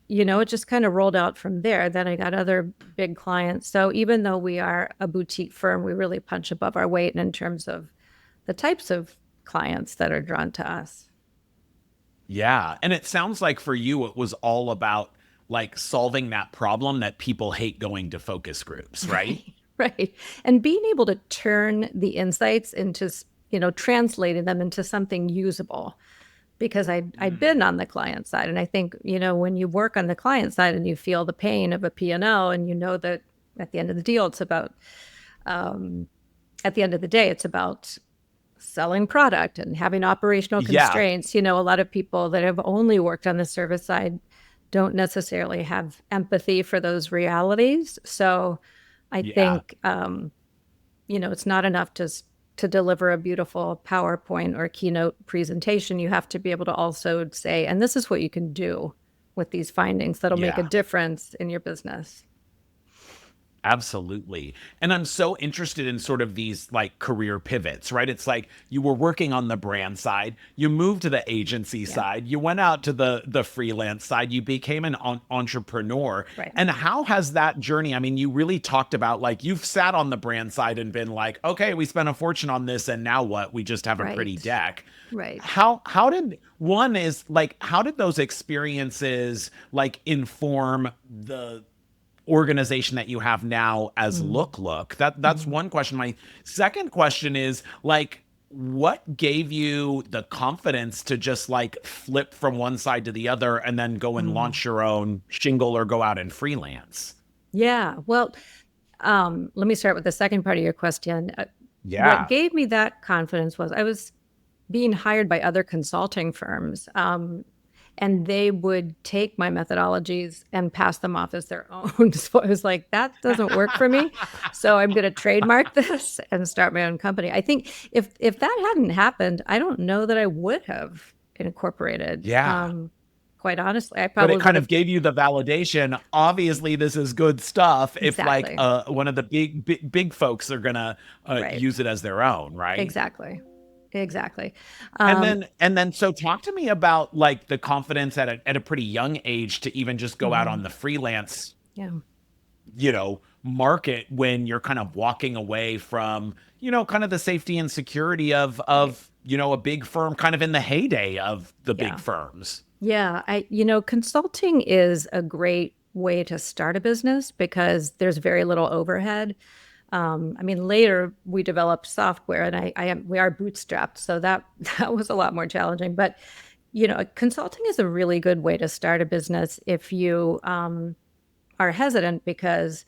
it just kind of rolled out from there. Then I got other big clients. So even though we are a boutique firm, we really punch above our weight in terms of the types of clients that are drawn to us. Yeah. And it sounds like for you, it was all about like solving that problem that people hate going to focus groups, right? Right. And being able to turn the insights into, translating them into something usable. Because I'd been on the client side. And I think, when you work on the client side and you feel the pain of a P&L and you know that at the end of the deal, it's about, at the end of the day, it's about selling product and having operational constraints. A lot of people that have only worked on the service side don't necessarily have empathy for those realities. So I think, it's not enough to deliver a beautiful PowerPoint or keynote presentation. You have to be able to also say, and this is what you can do with these findings that'll make a difference in your business. Absolutely. And I'm so interested in sort of these like career pivots, right? It's like you were working on the brand side, you moved to the agency side, you went out to the freelance side, you became an entrepreneur. Right. And how has that journey, I mean, you really talked about like you've sat on the brand side and been like, okay, we spent a fortune on this and now what? We just have a pretty deck. Right. How did those experiences like inform the organization that you have now as LookLook? That's one question. My second question is like, what gave you the confidence to just like flip from one side to the other and then go and launch your own shingle or go out and freelance? Yeah. Well, Let me start with the second part of your question. Yeah. What gave me that confidence was I was being hired by other consulting firms, and they would take my methodologies and pass them off as their own. So I was like, that doesn't work for me. So I'm going to trademark this and start my own company. I think if that hadn't happened, I don't know that I would have incorporated. Yeah. Quite honestly, I But probably it kind would of have. gave you the validation. Obviously, this is good stuff. If like Exactly. one of the big folks are gonna Right. use it as their own, right? Exactly. Exactly. And Um, then so talk to me about like the confidence at a pretty young age to even just go out on mhm. the freelance, Yeah. market when you're kind of walking away from, kind of the safety and security of Right. a big firm kind of in the heyday of the big Yeah. firms. Yeah. Consulting is a great way to start a business because there's very little overhead. I mean, later we developed software, and we are bootstrapped, so that that was a lot more challenging. But consulting is a really good way to start a business if you are hesitant because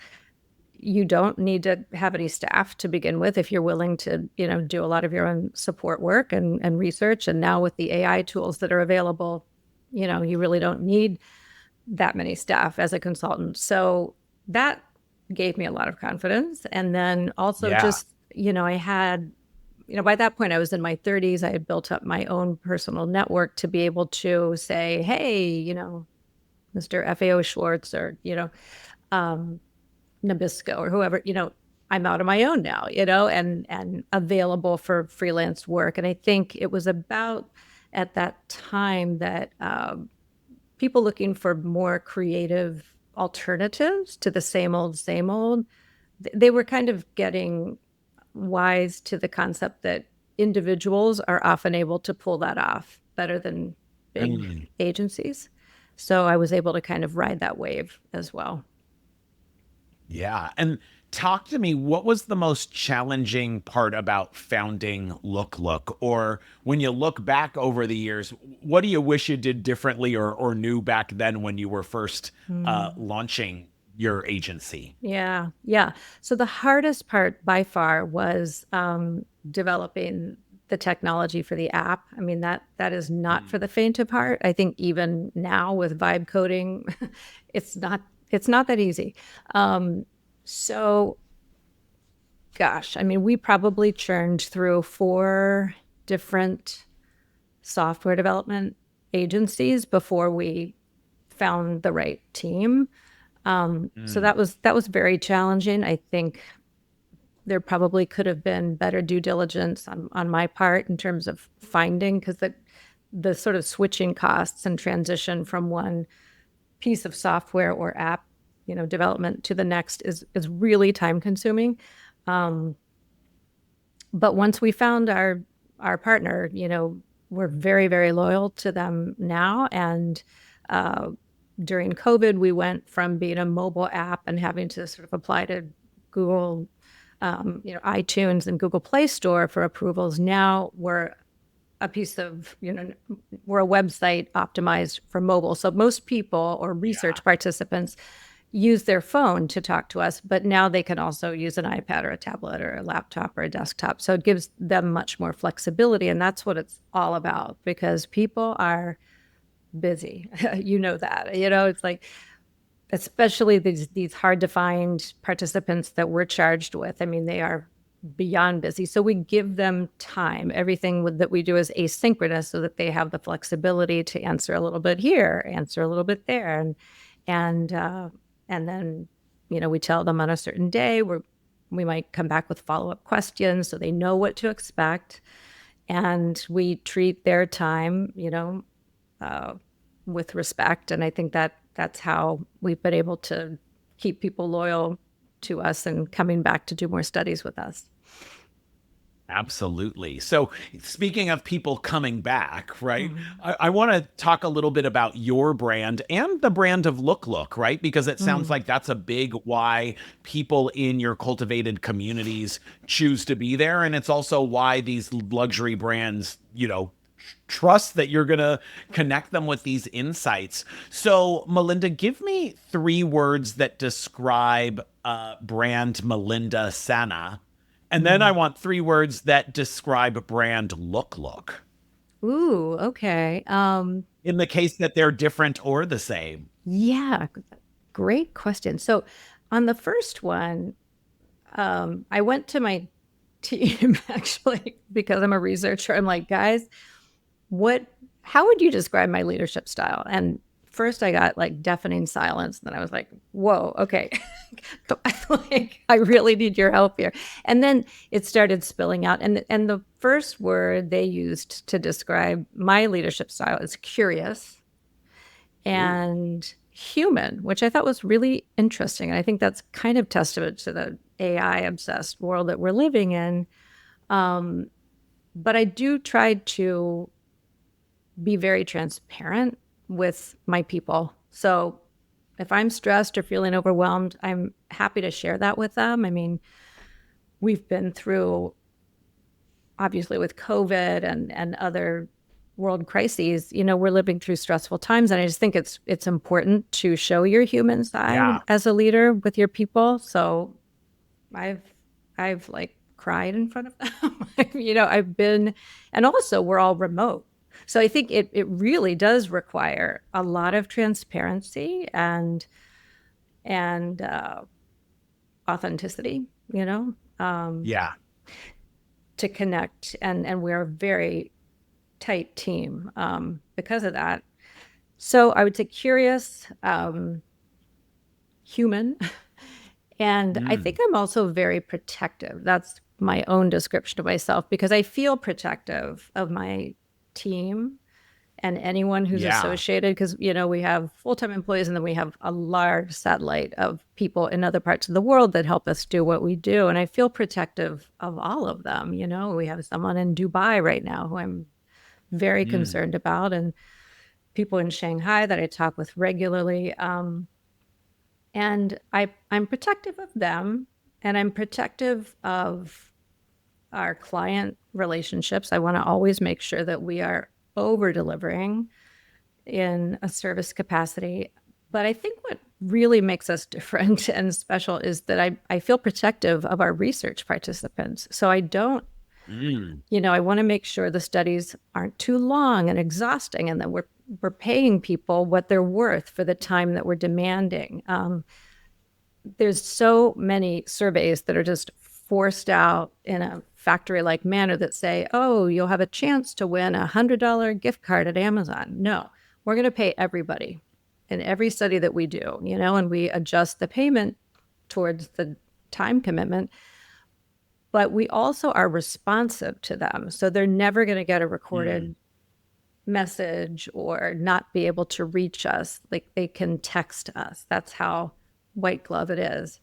you don't need to have any staff to begin with if you're willing to do a lot of your own support work and research. And now with the AI tools that are available, you really don't need that many staff as a consultant. So that gave me a lot of confidence. And then also Yeah. just, I had, by that point I was in my 30s. I had built up my own personal network to be able to say, hey, Mr. FAO Schwartz, or, um, Nabisco, or whoever, I'm out on my own now, and available for freelance work. And I think it was about at that time that people looking for more creative alternatives to the same old, they were kind of getting wise to the concept that individuals are often able to pull that off better than big Mm. agencies. So I was able to kind of ride that wave as well. Yeah. And talk to me, what was the most challenging part about founding LookLook? Or when you look back over the years, what do you wish you did differently or knew back then when you were first Hmm. launching your agency? Yeah, yeah. So the hardest part by far was developing the technology for the app. I mean, that is not for Mm. the faint of heart. I think even now with vibe coding, it's not that easy. Um, so gosh, I mean, we probably churned through 4 different software development agencies before we found the right team. So Mm. that was very challenging. I think there probably could have been better due diligence on my part in terms of finding, because the sort of switching costs and transition from one piece of software or app, development to the next is really time consuming. Um, but once we found our partner, we're very, very loyal to them now. And uh, during COVID, we went from being a mobile app and having to sort of apply to Google, iTunes and Google Play Store for approvals. Now a piece of, we're a website optimized for mobile. So most people or Yeah. research participants use their phone to talk to us, but now they can also use an iPad or a tablet or a laptop or a desktop. So it gives them much more flexibility. And that's what it's all about, because people are busy. You know that, it's like, especially these hard to find participants that we're charged with. I mean, they are beyond busy. So we give them time. Everything that we do is asynchronous so that they have the flexibility to answer a little bit here, answer a little bit there. And then, we tell them on a certain day we might come back with follow-up questions so they know what to expect. And we treat their time, uh, with respect. And I think that's how we've been able to keep people loyal to us and coming back to do more studies with us. Absolutely. So, speaking of people coming back, right? Mhm. I want to talk a little bit about your brand and the brand of LookLook, right? Because it sounds Mm. like that's a big why people in your cultivated communities choose to be there. And it's also why these luxury brands, trust that you're going to connect them with these insights. So, Malinda, give me 3 words that describe brand Malinda Sanna. And then I want 3 words that describe brand LookLook. Ooh, okay. In the case that they're different or the same. Yeah, great question. So on the first one, I went to my team actually because I'm a researcher. I'm like, guys, how would you describe my leadership style? And first I got like deafening silence. And then I was like, whoa, okay. Like, I really need your help here. And then it started spilling out. And the first word they used to describe my leadership style is curious and human, which I thought was really interesting. And I think that's kind of testament to the AI obsessed world that we're living in. But I do try to be very transparent with my people. So if I'm stressed or feeling overwhelmed, I'm happy to share that with them. I mean, we've been through, obviously with COVID and other world crises, we're living through stressful times. And I just think it's important to show your human side as a leader with your people. So I've like cried in front of them. I've been, and also we're all remote. So I think it really does require a lot of transparency and authenticity, to connect. And we're a very tight team because of that. So I would say curious, human, and I think I'm also very protective. That's my own description of myself, because I feel protective of my team and anyone who's associated, because we have full-time employees and then we have a large satellite of people in other parts of the world that help us do what we do, and I feel protective of all of them. We have someone in Dubai right now who I'm very concerned about, and people in Shanghai that I talk with regularly, and I'm protective of them, and I'm protective of our client relationships. I want to always make sure that we are over-delivering in a service capacity. But I think what really makes us different and special is that I feel protective of our research participants. So I don't, I want to make sure the studies aren't too long and exhausting, and that we're paying people what they're worth for the time that we're demanding. There's so many surveys that are just forced out in a factory-like manner that say, oh, you'll have a chance to win a $100 gift card at Amazon. No, we're going to pay everybody in every study that we do, and we adjust the payment towards the time commitment. But we also are responsive to them. So they're never going to get a recorded message or not be able to reach us. Like, they can text us. That's how white glove it is.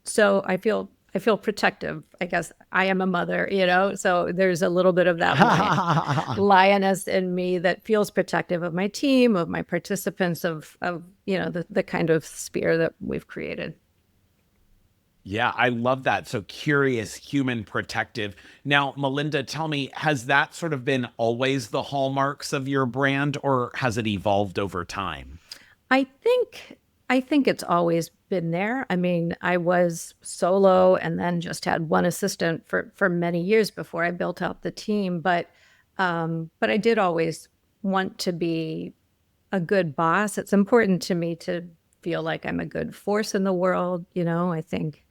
So I feel protective. I guess I am a mother, so there's a little bit of that lioness in me that feels protective of my team, of my participants, of the kind of sphere that we've created. Yeah, I love that. So curious, human, protective. Now, Malinda, tell me, has that sort of been always the hallmarks of your brand, or has it evolved over time? I think it's always been there. I mean, I was solo and then just had one assistant for many years before I built out the team. But I did always want to be a good boss. It's important to me to feel like I'm a good force in the world. I think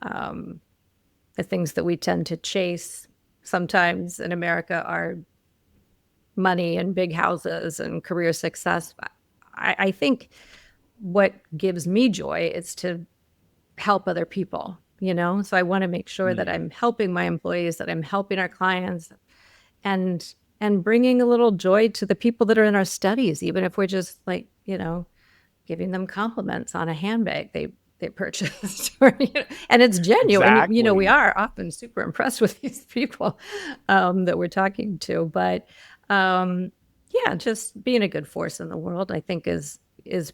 the things that we tend to chase sometimes in America are money and big houses and career success. I think what gives me joy is to help other people, So I want to make sure that I'm helping my employees, that I'm helping our clients, and bringing a little joy to the people that are in our studies, even if we're just like, giving them compliments on a handbag they purchased, and it's genuine. Exactly. We are often super impressed with these people that we're talking to, but just being a good force in the world, I think is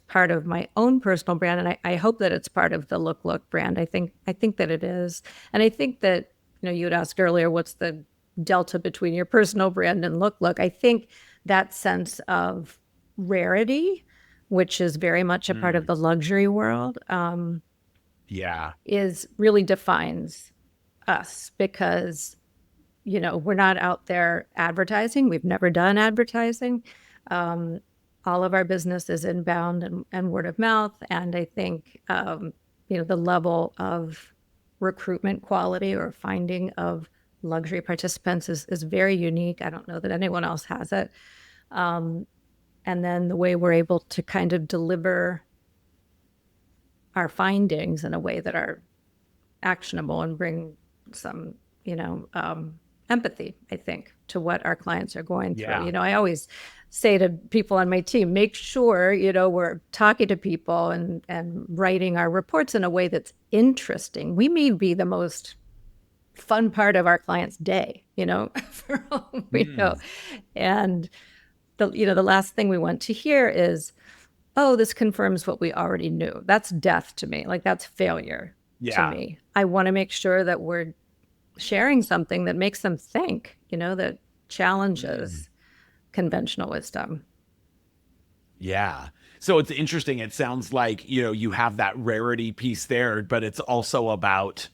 part of my own personal brand, and I hope that it's part of the LookLook brand. I think that it is, and I think that you had asked earlier, what's the delta between your personal brand and LookLook? I think that sense of rarity, which is very much a part of the luxury world, Yeah. is really defines us because, we're not out there advertising. We've never done advertising. All of our business is inbound and word of mouth. And I think, the level of recruitment quality or finding of luxury participants is very unique. I don't know that anyone else has it. And then the way we're able to kind of deliver our findings in a way that are actionable and bring some, empathy, I think, to what our clients are going through. Yeah. I always say to people on my team, make sure, we're talking to people and writing our reports in a way that's interesting. We may be the most fun part of our client's day, for all we know. And the last thing we want to hear is, oh, this confirms what we already knew. That's death to me. Like, that's failure to me. I want to make sure that we're sharing something that makes them think, that challenges conventional wisdom. Yeah. So it's interesting. It sounds like, you have that rarity piece there, but it's also about,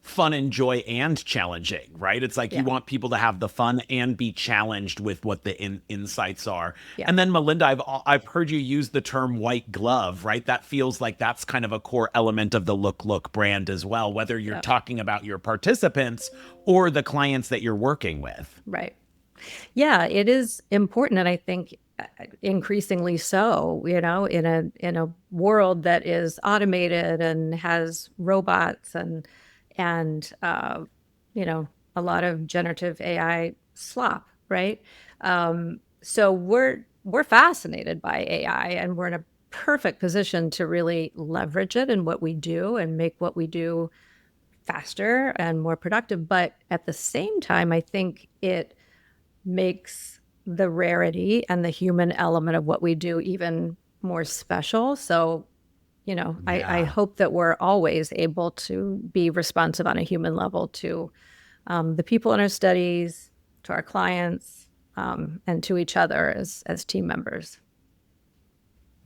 fun and joy and challenging, right? It's like you want people to have the fun and be challenged with what the insights are. Yeah. And then Malinda, I've heard you use the term white glove, right? That feels like that's kind of a core element of the LookLook brand as well, whether you're talking about your participants or the clients that you're working with. Right. Yeah, it is important. And I think increasingly so, in a world that is automated and has robots and a lot of generative AI slop, right? So we're fascinated by AI, and we're in a perfect position to really leverage it in what we do and make what we do faster and more productive. But at the same time, I think it makes the rarity and the human element of what we do even more special. So, I hope that we're always able to be responsive on a human level to the people in our studies, to our clients, and to each other as team members.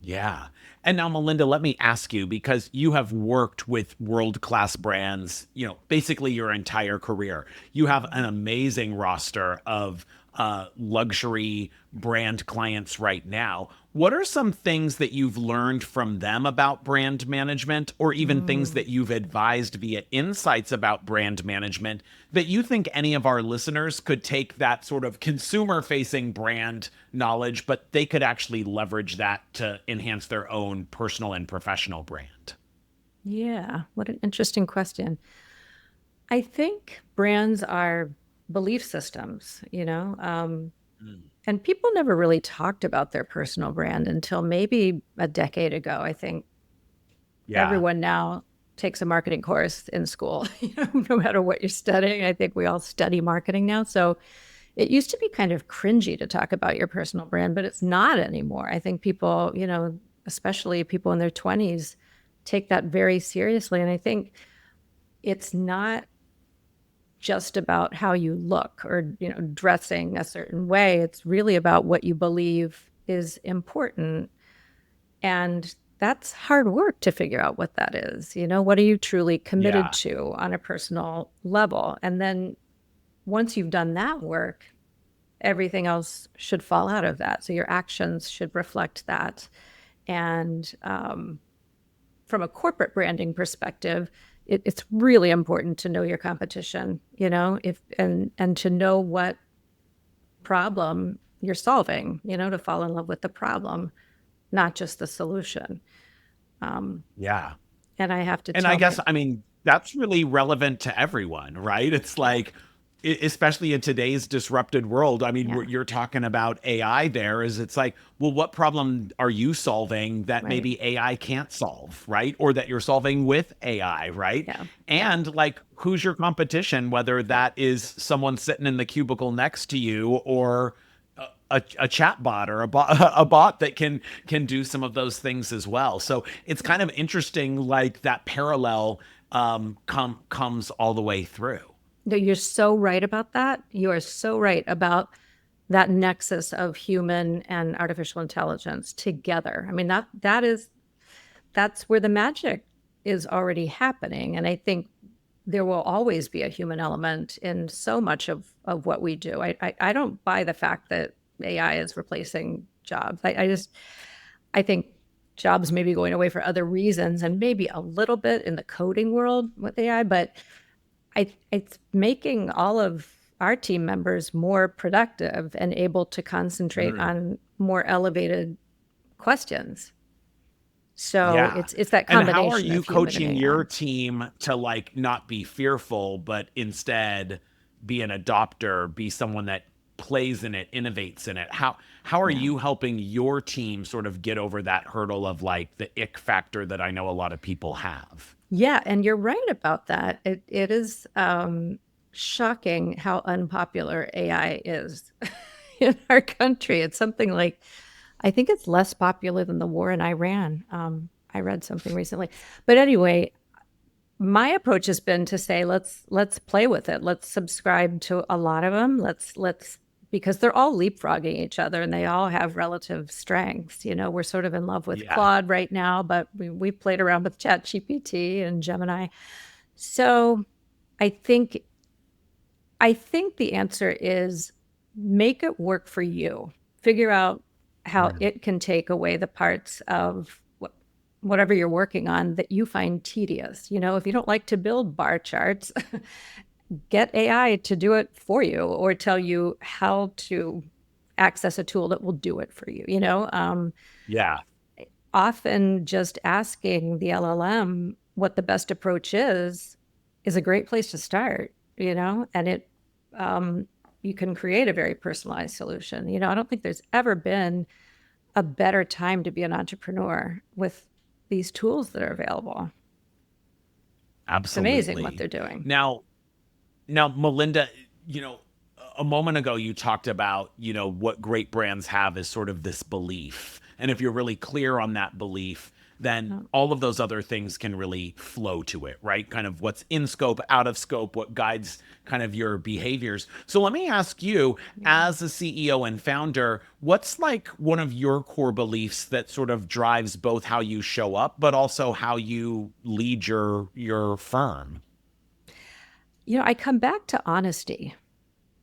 Yeah. And now, Malinda, let me ask you, because you have worked with world-class brands, basically your entire career. You have an amazing roster of luxury brand clients right now. What are some things that you've learned from them about brand management, or even things that you've advised via insights about brand management that you think any of our listeners could take that sort of consumer-facing brand knowledge, but they could actually leverage that to enhance their own personal and professional brand? Yeah, what an interesting question. I think brands are belief systems, and people never really talked about their personal brand until maybe a decade ago. I think everyone now takes a marketing course in school, no matter what you're studying. I think we all study marketing now. So it used to be kind of cringy to talk about your personal brand, but it's not anymore. I think people, especially people in their 20s, take that very seriously. And I think it's not just about how you look or, dressing a certain way. It's really about what you believe is important. And that's hard work to figure out what that is. What are you truly committed to on a personal level? And then once you've done that work, everything else should fall out of that. So your actions should reflect that. And from a corporate branding perspective, it's really important to know your competition, and to know what problem you're solving, to fall in love with the problem, not just the solution. And I have to And I guess, that's really relevant to everyone, right? It's like, especially in today's disrupted world. You're talking about AI there, it's like, well, what problem are you solving that maybe AI can't solve, right? Or that you're solving with AI, right? Yeah. And like, who's your competition, whether that is someone sitting in the cubicle next to you or a chat bot or a bot that can do some of those things as well. So it's kind of interesting, like that parallel comes all the way through. No, you're so right about that. You are so right about that nexus of human and artificial intelligence together. that's where the magic is already happening. And I think there will always be a human element in so much of what we do. I don't buy the fact that AI is replacing jobs. I think jobs may be going away for other reasons, and maybe a little bit in the coding world with AI, but it's making all of our team members more productive and able to concentrate on more elevated questions. So Yeah. it's that And combination how are you of human coaching and your AI. team to like not be fearful, but instead be an adopter, be someone that plays in it, innovates in it? How are Yeah. you helping your team sort of get over that hurdle of like the ick factor that I know a lot of people have? Yeah, and you're right about that. It is shocking how unpopular AI is in our country. It's something like, I think it's less popular than the war in Iran. I read something recently, but anyway, my approach has been to say let's play with it. Let's subscribe to a lot of them. Let's because they're all leapfrogging each other and they all have relative strengths. You know, we're sort of in love with Yeah. Claude right now, but we played around with ChatGPT and Gemini. So I think I think the answer is make it work for you. Figure out how it can take away the parts of whatever you're working on that you find tedious. You know, if you don't like to build bar charts, get AI to do it for you or tell you how to access a tool that will do it for you. You know, Yeah. often just asking the LLM what the best approach is a great place to start, you know, and you can create a very personalized solution. You know, I don't think there's ever been a better time to be an entrepreneur with these tools that are available. It's amazing what Absolutely. they're doing. Now, Melinda, you know, a moment ago you talked about, you know, what great brands have is sort of this belief. And if you're really clear on that belief, then Oh, all of those other things can really flow to it, right? Kind of what's in scope, out of scope, what guides kind of your behaviors. So let me ask you, yeah. as a CEO and founder, what's like one of your core beliefs that sort of drives both how you show up, but also how you lead your firm? You know, I come back to honesty.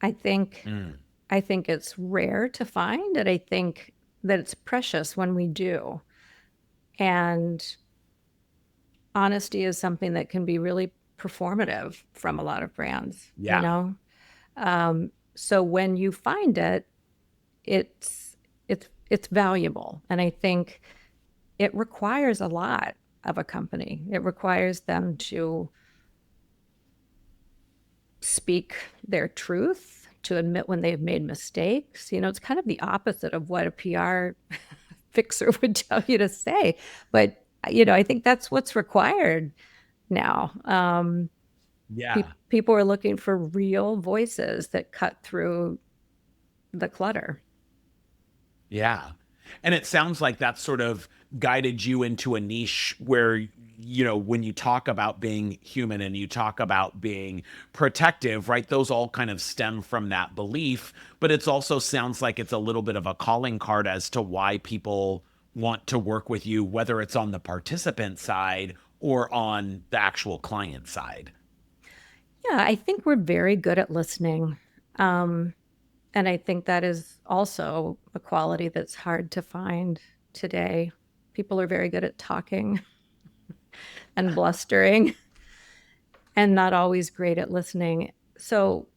I think Mm, I think it's rare to find, and I think that it's precious when we do. And honesty is something that can be really performative from a lot of brands, you yeah. know? So when you find it, it's it's valuable. And I think it requires a lot of a company. It requires them to speak their truth, to admit when they've made mistakes. You know, it's kind of the opposite of what a PR fixer would tell you to say. But, you know, I think that's what's required now. Yeah. People are looking for real voices that cut through the clutter. Yeah. And it sounds like that sort of guided you into a niche where, you know, when you talk about being human and you talk about being protective, right? Those all kind of stem from that belief. But it's also sounds like it's a little bit of a calling card as to why people want to work with you, whether it's on the participant side or on the actual client side. Yeah, I think we're very good at listening. Um, and I think that is also a quality that's hard to find today. People are very good at talking and blustering and not always great at listening. So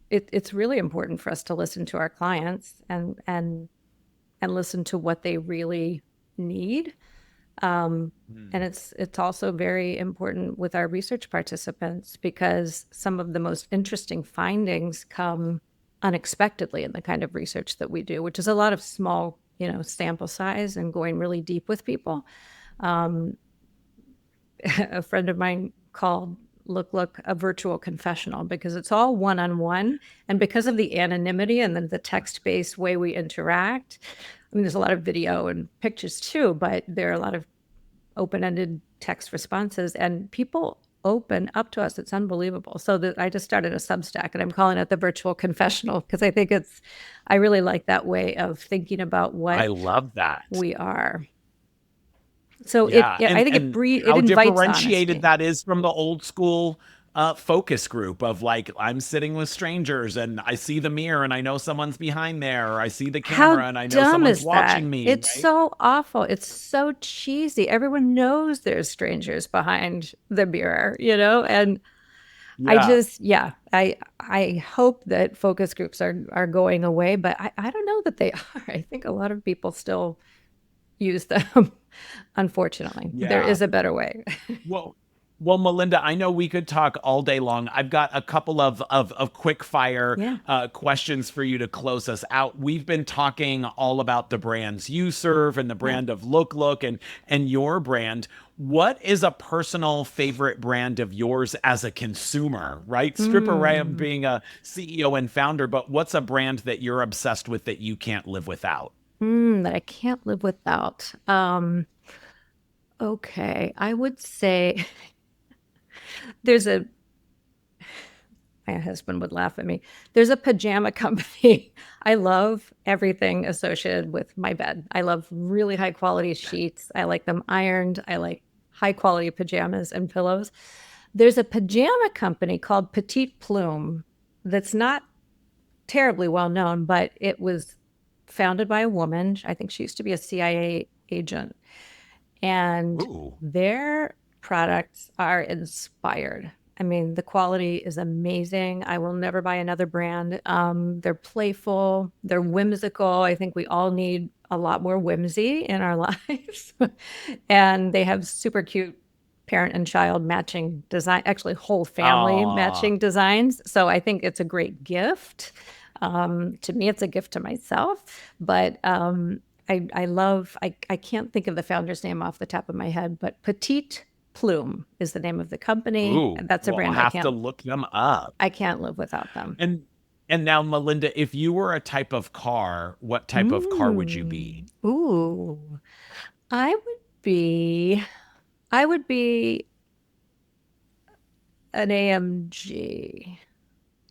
it's really important for us to listen to our clients and listen to what they really need. And it's also very important with our research participants because some of the most interesting findings come unexpectedly in the kind of research that we do, which is a lot of small, you know, sample size and going really deep with people. A friend of mine called LookLook a virtual confessional because it's all one-on-one. And because of the anonymity and then the text-based way we interact, I mean, there's a lot of video and pictures too, but there are a lot of open-ended text responses and people open up to us. It's unbelievable. So I just started a Substack and I'm calling it the virtual confessional because I really like that way of thinking about I what love that. we are. So Yeah, I think and it how invites differentiated honesty. that is from the old school focus group of like, I'm sitting with strangers and I see the mirror and I know someone's behind there, or I see the How camera and I know dumb someone's is that? watching me, It's right? so awful. It's so cheesy. Everyone knows there's strangers behind the mirror, and Yeah. I hope that focus groups are going away, but I don't know that they are. I think a lot of people still use them. Unfortunately, there Yeah. is a better way. Well, well, Malinda, I know we could talk all day long. I've got a couple of quick fire Yeah. questions for you to close us out. We've been talking all about the brands you serve and the Yeah. brand of LookLook and your brand. What is a personal favorite brand of yours as a consumer, right? Strip away of Mm, being a CEO and founder, but what's a brand that you're obsessed with that you can't live without? that I can't live without. Okay, I would say there's a my husband would laugh at me. There's a pajama company. I love everything associated with my bed. I love really high quality sheets. I like them ironed. I like high quality pajamas and pillows. There's a pajama company called Petite Plume that's not terribly well known, but it was founded by a woman. I think she used to be a CIA agent. And Ooh. their products are inspired. I mean, the quality is amazing. I will never buy another brand. They're playful, they're whimsical. I think we all need a lot more whimsy in our lives. And they have super cute parent and child matching design, actually whole family Ah. matching designs. So I think it's a great gift. To me, it's a gift to myself, but I can't think of the founder's name off the top of my head, but Petite Plume is the name of the company. Ooh. And that's a Well, I'll brand have to look them up. I can't live without them. And now, Melinda, if you were a type of car, what type of car would you be? Ooh. I would be I would be an AMG.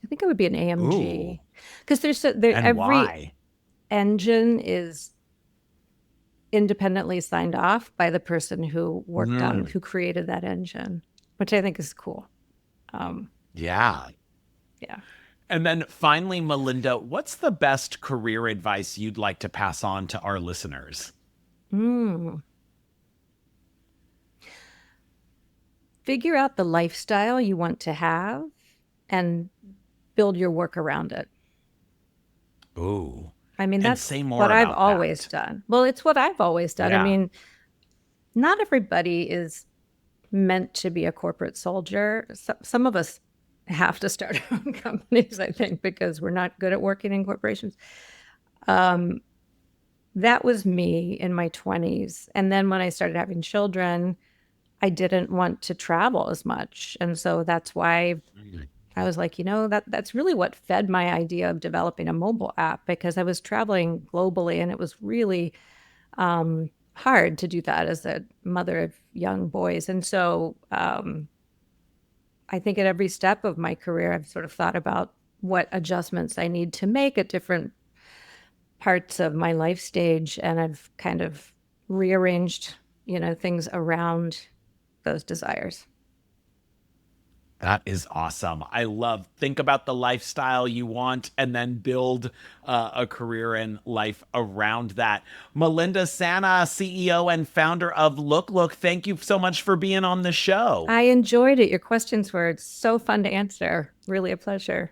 I think I would be an Ooh. AMG because And every why? engine is independently signed off by the person Mm, who created that engine, which I think is cool. Um, yeah. yeah. And then finally, Melinda, what's the best career advice you'd like to pass on to our listeners? Mm. Figure out the lifestyle you want to have and build your work around it. Ooh. I mean, And that's say more what I've about always that. done. Well, it's what I've always done. I Yeah. mean, not everybody is meant to be a corporate soldier. Some of us have to start our own companies, I think, because we're not good at working in corporations. Um, that was me in my 20s. And then when I started having children, I didn't want to travel as much. And so that's why Mm. I was like, that's really what fed my idea of developing a mobile app, because I was traveling globally and it was really hard to do that as a mother of young boys. And so I think at every step of my career, I've sort of thought about what adjustments I need to make at different parts of my life stage. And I've kind of rearranged, things around those desires. That is awesome. I love think about the lifestyle you want and then build a career and life around that. Malinda Sanna, CEO and founder of LookLook, thank you so much for being on the show. I enjoyed it. Your questions were so fun to answer. Really a pleasure.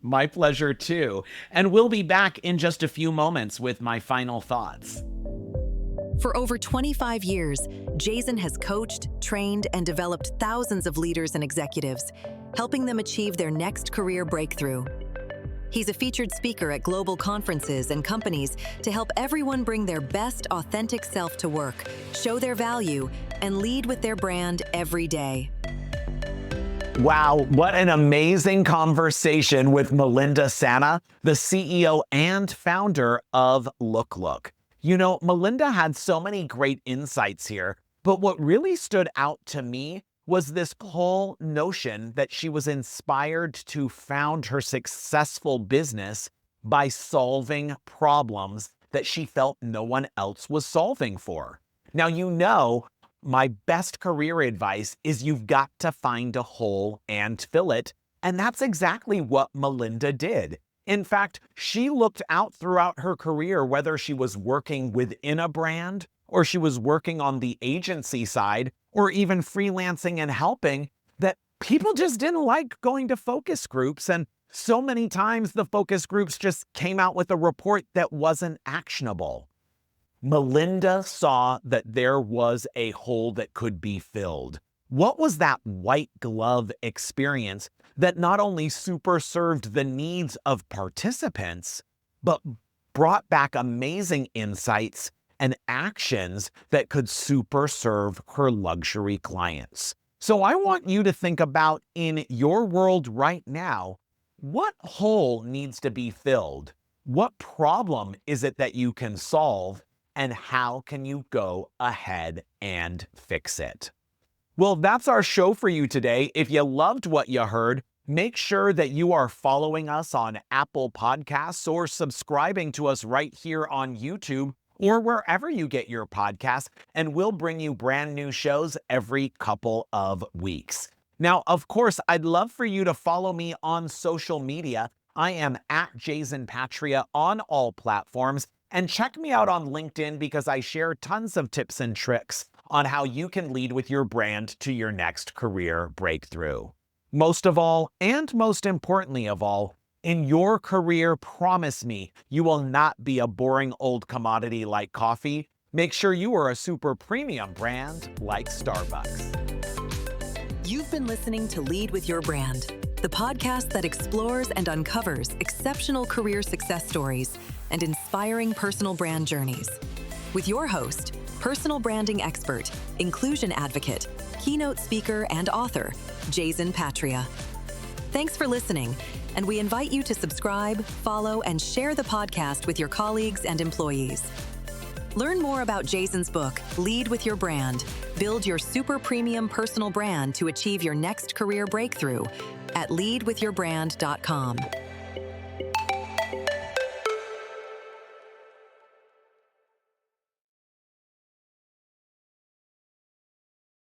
My pleasure too. And we'll be back in just a few moments with my final thoughts. For over 25 years, Jayzen has coached, trained, and developed thousands of leaders and executives, helping them achieve their next career breakthrough. He's a featured speaker at global conferences and companies to help everyone bring their best, authentic self to work, show their value, and lead with their brand every day. Wow, what an amazing conversation with Malinda Sanna, the CEO and founder of LookLook. Malinda had so many great insights here, but what really stood out to me was this whole notion that she was inspired to found her successful business by solving problems that she felt no one else was solving for. Now, you know, my best career advice is you've got to find a hole and fill it. And that's exactly what Malinda did. In fact, she looked out throughout her career, whether she was working within a brand or she was working on the agency side or even freelancing and helping, that people just didn't like going to focus groups. And so many times the focus groups just came out with a report that wasn't actionable. Malinda saw that there was a hole that could be filled. What was that white glove experience that not only super served the needs of participants, but brought back amazing insights and actions that could super serve her luxury clients? So I want you to think about, in your world right now, what hole needs to be filled? What problem is it that you can solve? And how can you go ahead and fix it? Well, that's our show for you today. If you loved what you heard, make sure that you are following us on Apple Podcasts or subscribing to us right here on YouTube or wherever you get your podcasts, and we'll bring you brand new shows every couple of weeks. Now, of course, I'd love for you to follow me on social media. I am at Jayzen Patria on all platforms. And check me out on LinkedIn because I share tons of tips and tricks on how you can lead with your brand to your next career breakthrough. Most of all, and most importantly of all, in your career, promise me you will not be a boring old commodity like coffee. Make sure you are a super premium brand like Starbucks. You've been listening to Lead with Your Brand, the podcast that explores and uncovers exceptional career success stories and inspiring personal brand journeys. With your host, personal branding expert, inclusion advocate, keynote speaker, and author, Jayzen Patria. Thanks for listening, and we invite you to subscribe, follow, and share the podcast with your colleagues and employees. Learn more about Jayzen's book, Lead with Your Brand, Build Your Super Premium Personal Brand to Achieve Your Next Career Breakthrough, at leadwithyourbrand.com.